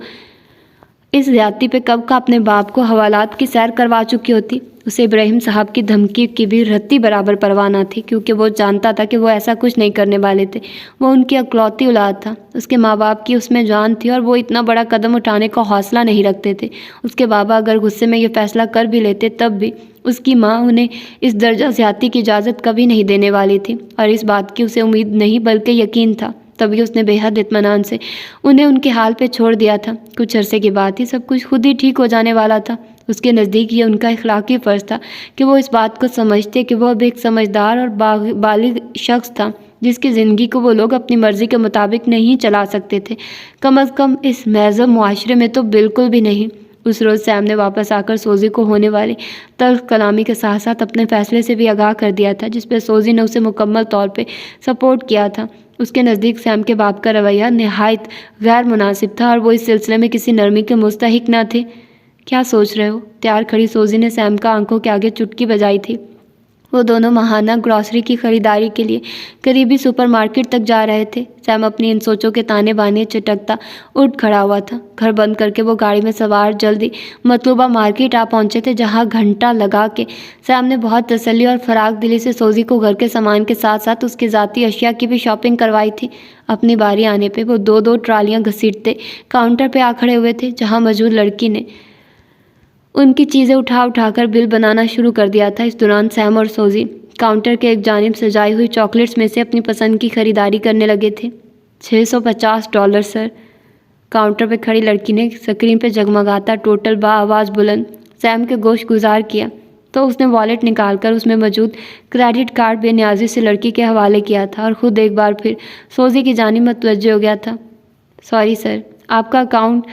[SPEAKER 1] اس زیادتی پہ کب کا اپنے باپ کو حوالات کی سیر کروا چکی ہوتی۔ اسے ابراہیم صاحب کی دھمکی کی بھی رتی برابر پرواہ نہ تھی، کیونکہ وہ جانتا تھا کہ وہ ایسا کچھ نہیں کرنے والے تھے۔ وہ ان کی اکلوتی اولاد تھا، اس کے ماں باپ کی اس میں جان تھی، اور وہ اتنا بڑا قدم اٹھانے کا حوصلہ نہیں رکھتے تھے۔ اس کے بابا اگر غصے میں یہ فیصلہ کر بھی لیتے تب بھی اس کی ماں انہیں اس درجہ زیادتی کی اجازت کبھی نہیں دینے والی تھی، اور اس بات کی اسے امید نہیں بلکہ یقین تھا۔ تبھی اس نے بے حد اطمینان سے انہیں ان کے حال پہ چھوڑ دیا تھا۔ کچھ عرصے کے بعد ہی سب کچھ خود ہی ٹھیک ہو جانے والا تھا۔ اس کے نزدیک یہ ان کا اخلاقی فرض تھا کہ وہ اس بات کو سمجھتے کہ وہ اب ایک سمجھدار اور بالغ شخص تھا، جس کی زندگی کو وہ لوگ اپنی مرضی کے مطابق نہیں چلا سکتے تھے، کم از کم اس مہذب معاشرے میں تو بالکل بھی نہیں۔ اس روز سیم نے واپس آ کر سوزی کو ہونے والی تلخ کلامی کے ساتھ ساتھ اپنے فیصلے سے بھی آگاہ کر دیا تھا، جس پہ سوزی نے اسے مکمل طور پہ سپورٹ کیا تھا۔ اس کے نزدیک سیم کے باپ کا رویہ نہایت غیر مناسب تھا، اور وہ اس سلسلے میں کسی نرمی کے مستحق نہ تھے۔ کیا سوچ رہے ہو؟ تیار کھڑی سوزی نے سیم کا آنکھوں کے آگے چٹکی بجائی تھی۔ وہ دونوں ماہانہ گروسری کی خریداری کے لیے قریبی سپر مارکیٹ تک جا رہے تھے۔ سیم اپنی ان سوچوں کے تانے بانے چٹکتا اٹھ کھڑا ہوا تھا۔ گھر بند کر کے وہ گاڑی میں سوار جلدی مطلوبہ مارکیٹ آ پہنچے تھے، جہاں گھنٹہ لگا کے سیم نے بہت تسلی اور فراغ دلی سے سوزی کو گھر کے سامان کے ساتھ ساتھ اس کی ذاتی اشیاء کی بھی شاپنگ کروائی تھی۔ اپنی باری آنے پہ وہ دو ٹرالیاں گھسیٹتے کاؤنٹر پہ آ کھڑے ہوئے تھے، جہاں موجود لڑکی نے ان کی چیزیں اٹھا کر بل بنانا شروع کر دیا تھا۔ اس دوران سیم اور سوزی کاؤنٹر کے ایک جانب سجائی ہوئی چاکلیٹس میں سے اپنی پسند کی خریداری کرنے لگے تھے۔ $650 سر، کاؤنٹر پہ کھڑی لڑکی نے اسکرین پہ جگمگاتا ٹوٹل آواز بلند سیم کے گوش گزار کیا، تو اس نے والیٹ نکال کر اس میں موجود کریڈٹ کارڈ بے نیازی سے لڑکی کے حوالے کیا تھا، اور خود ایک بار پھر سوزی کی جانب متوجہ ہو گیا تھا۔ سوری سر، آپ کا اکاؤنٹ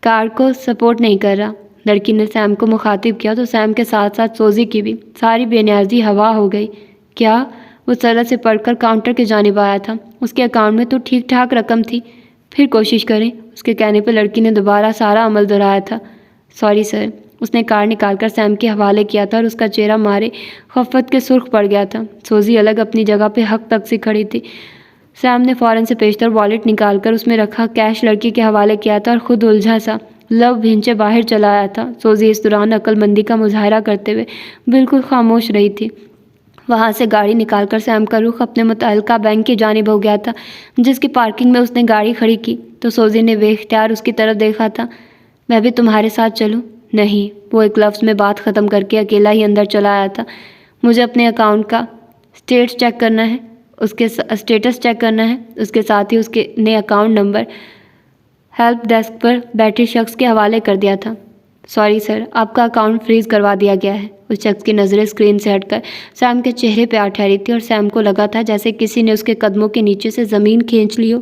[SPEAKER 1] کارڈ کو سپورٹ نہیں کر رہا۔ لڑکی نے سیم کو مخاطب کیا تو سیم کے ساتھ ساتھ سوزی کی بھی ساری بے نیازی ہوا ہو گئی۔ کیا؟ وہ سرت سے پڑھ کر کاؤنٹر کی جانب آیا تھا۔ اس کے اکاؤنٹ میں تو ٹھیک ٹھاک رقم تھی۔ پھر کوشش کریں، اس کے کہنے پہ لڑکی نے دوبارہ سارا عمل دہرایا تھا۔ سوری سر، اس نے کارڈ نکال کر سیم کے حوالے کیا تھا، اور اس کا چہرہ مارے خفت کے سرخ پڑ گیا تھا۔ سوزی الگ اپنی جگہ پہ حق تک سی کھڑی تھی۔ سیم نے فوراً سے پیشتر والیٹ نکال کر اس میں رکھا کیش لڑکی کے حوالے کیا تھا، اور خود الجھا سا لب بھینچے باہر چلا آیا تھا۔ سوزی اس دوران عقل مندی کا مظاہرہ کرتے ہوئے بالکل خاموش رہی تھی۔ وہاں سے گاڑی نکال کر سیم کا رخ اپنے متعلقہ بینک کی جانب ہو گیا تھا، جس کی پارکنگ میں اس نے گاڑی کھڑی کی تو سوزی نے بے اختیار اس کی طرف دیکھا تھا۔ میں بھی تمہارے ساتھ چلوں؟ نہیں، وہ ایک لفظ میں بات ختم کر کے اکیلا ہی اندر چلا آیا تھا۔ مجھے اپنے اکاؤنٹ کا اسٹیٹس چیک کرنا ہے، اس کے ساتھ ہی اس کے نے اکاؤنٹ نمبر ہیلپ ڈیسک پر بیٹھے شخص کے حوالے کر دیا تھا۔ سوری سر، آپ کا اکاؤنٹ فریز کروا دیا گیا ہے۔ اس شخص کی نظریں اسکرین سے ہٹ کر سیم کے چہرے پہ آ ٹھہری تھی، اور سیم کو لگا تھا جیسے کسی نے اس کے قدموں کے نیچے سے زمین کھینچ لی ہو۔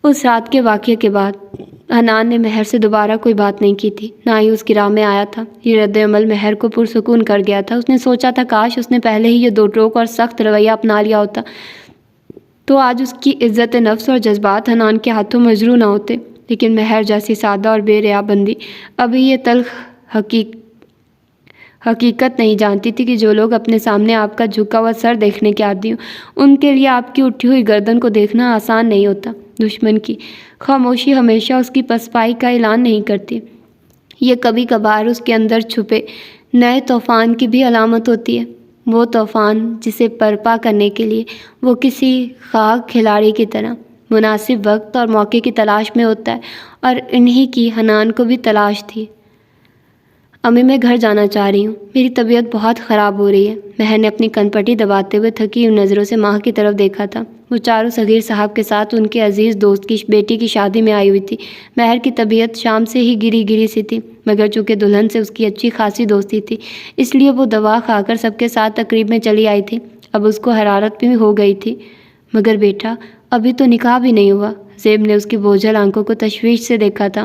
[SPEAKER 1] اس رات کے واقعے کے بعد حنان نے مہر سے دوبارہ کوئی بات نہیں کی تھی، نہ ہی اس کی راہ میں آیا تھا۔ یہ رد عمل مہر کو پرسکون کر گیا تھا۔ اس نے سوچا تھا کاش اس نے پہلے ہی یہ دو ٹوک اور سخت رویہ اپنا لیا ہوتا تو آج اس کی عزت نفس اور جذبات حنان کے ہاتھوں مجروح نہ ہوتے، لیکن مہر جیسی سادہ اور بے ریا بندی ابھی یہ تلخ حقیقت نہیں جانتی تھی کہ جو لوگ اپنے سامنے آپ کا جھکا ہوا سر دیکھنے کے عادی ہوں، ان کے لیے آپ کی اٹھی ہوئی گردن کو دیکھنا آسان نہیں ہوتا۔ دشمن کی خاموشی ہمیشہ اس کی پسپائی کا اعلان نہیں کرتی، یہ کبھی کبھار اس کے اندر چھپے نئے طوفان کی بھی علامت ہوتی ہے۔ وہ طوفان جسے برپا کرنے کے لیے وہ کسی خاک کھلاڑی کی طرح مناسب وقت اور موقع کی تلاش میں ہوتا ہے، اور انہی کی حنان کو بھی تلاش تھی۔ امی، میں گھر جانا چاہ رہی ہوں، میری طبیعت بہت خراب ہو رہی ہے۔ مہر نے اپنی کنپٹی دباتے ہوئے تھکی ہوئی نظروں سے ماں کی طرف دیکھا تھا۔ وہ چاروں صغیر صاحب کے ساتھ ان کے عزیز دوست کی بیٹی کی شادی میں آئی ہوئی تھی۔ مہر کی طبیعت شام سے ہی گری سی تھی، مگر چونکہ دلہن سے اس کی اچھی خاصی دوستی تھی، اس لیے وہ دوا کھا کر سب کے ساتھ تقریب میں چلی آئی تھی۔ اب اس کو حرارت بھی ہو گئی تھی۔ مگر بیٹا، ابھی تو نکاح بھی نہیں ہوا۔ زیب نے اس کی بوجھل آنکھوں کو تشویش سے دیکھا تھا۔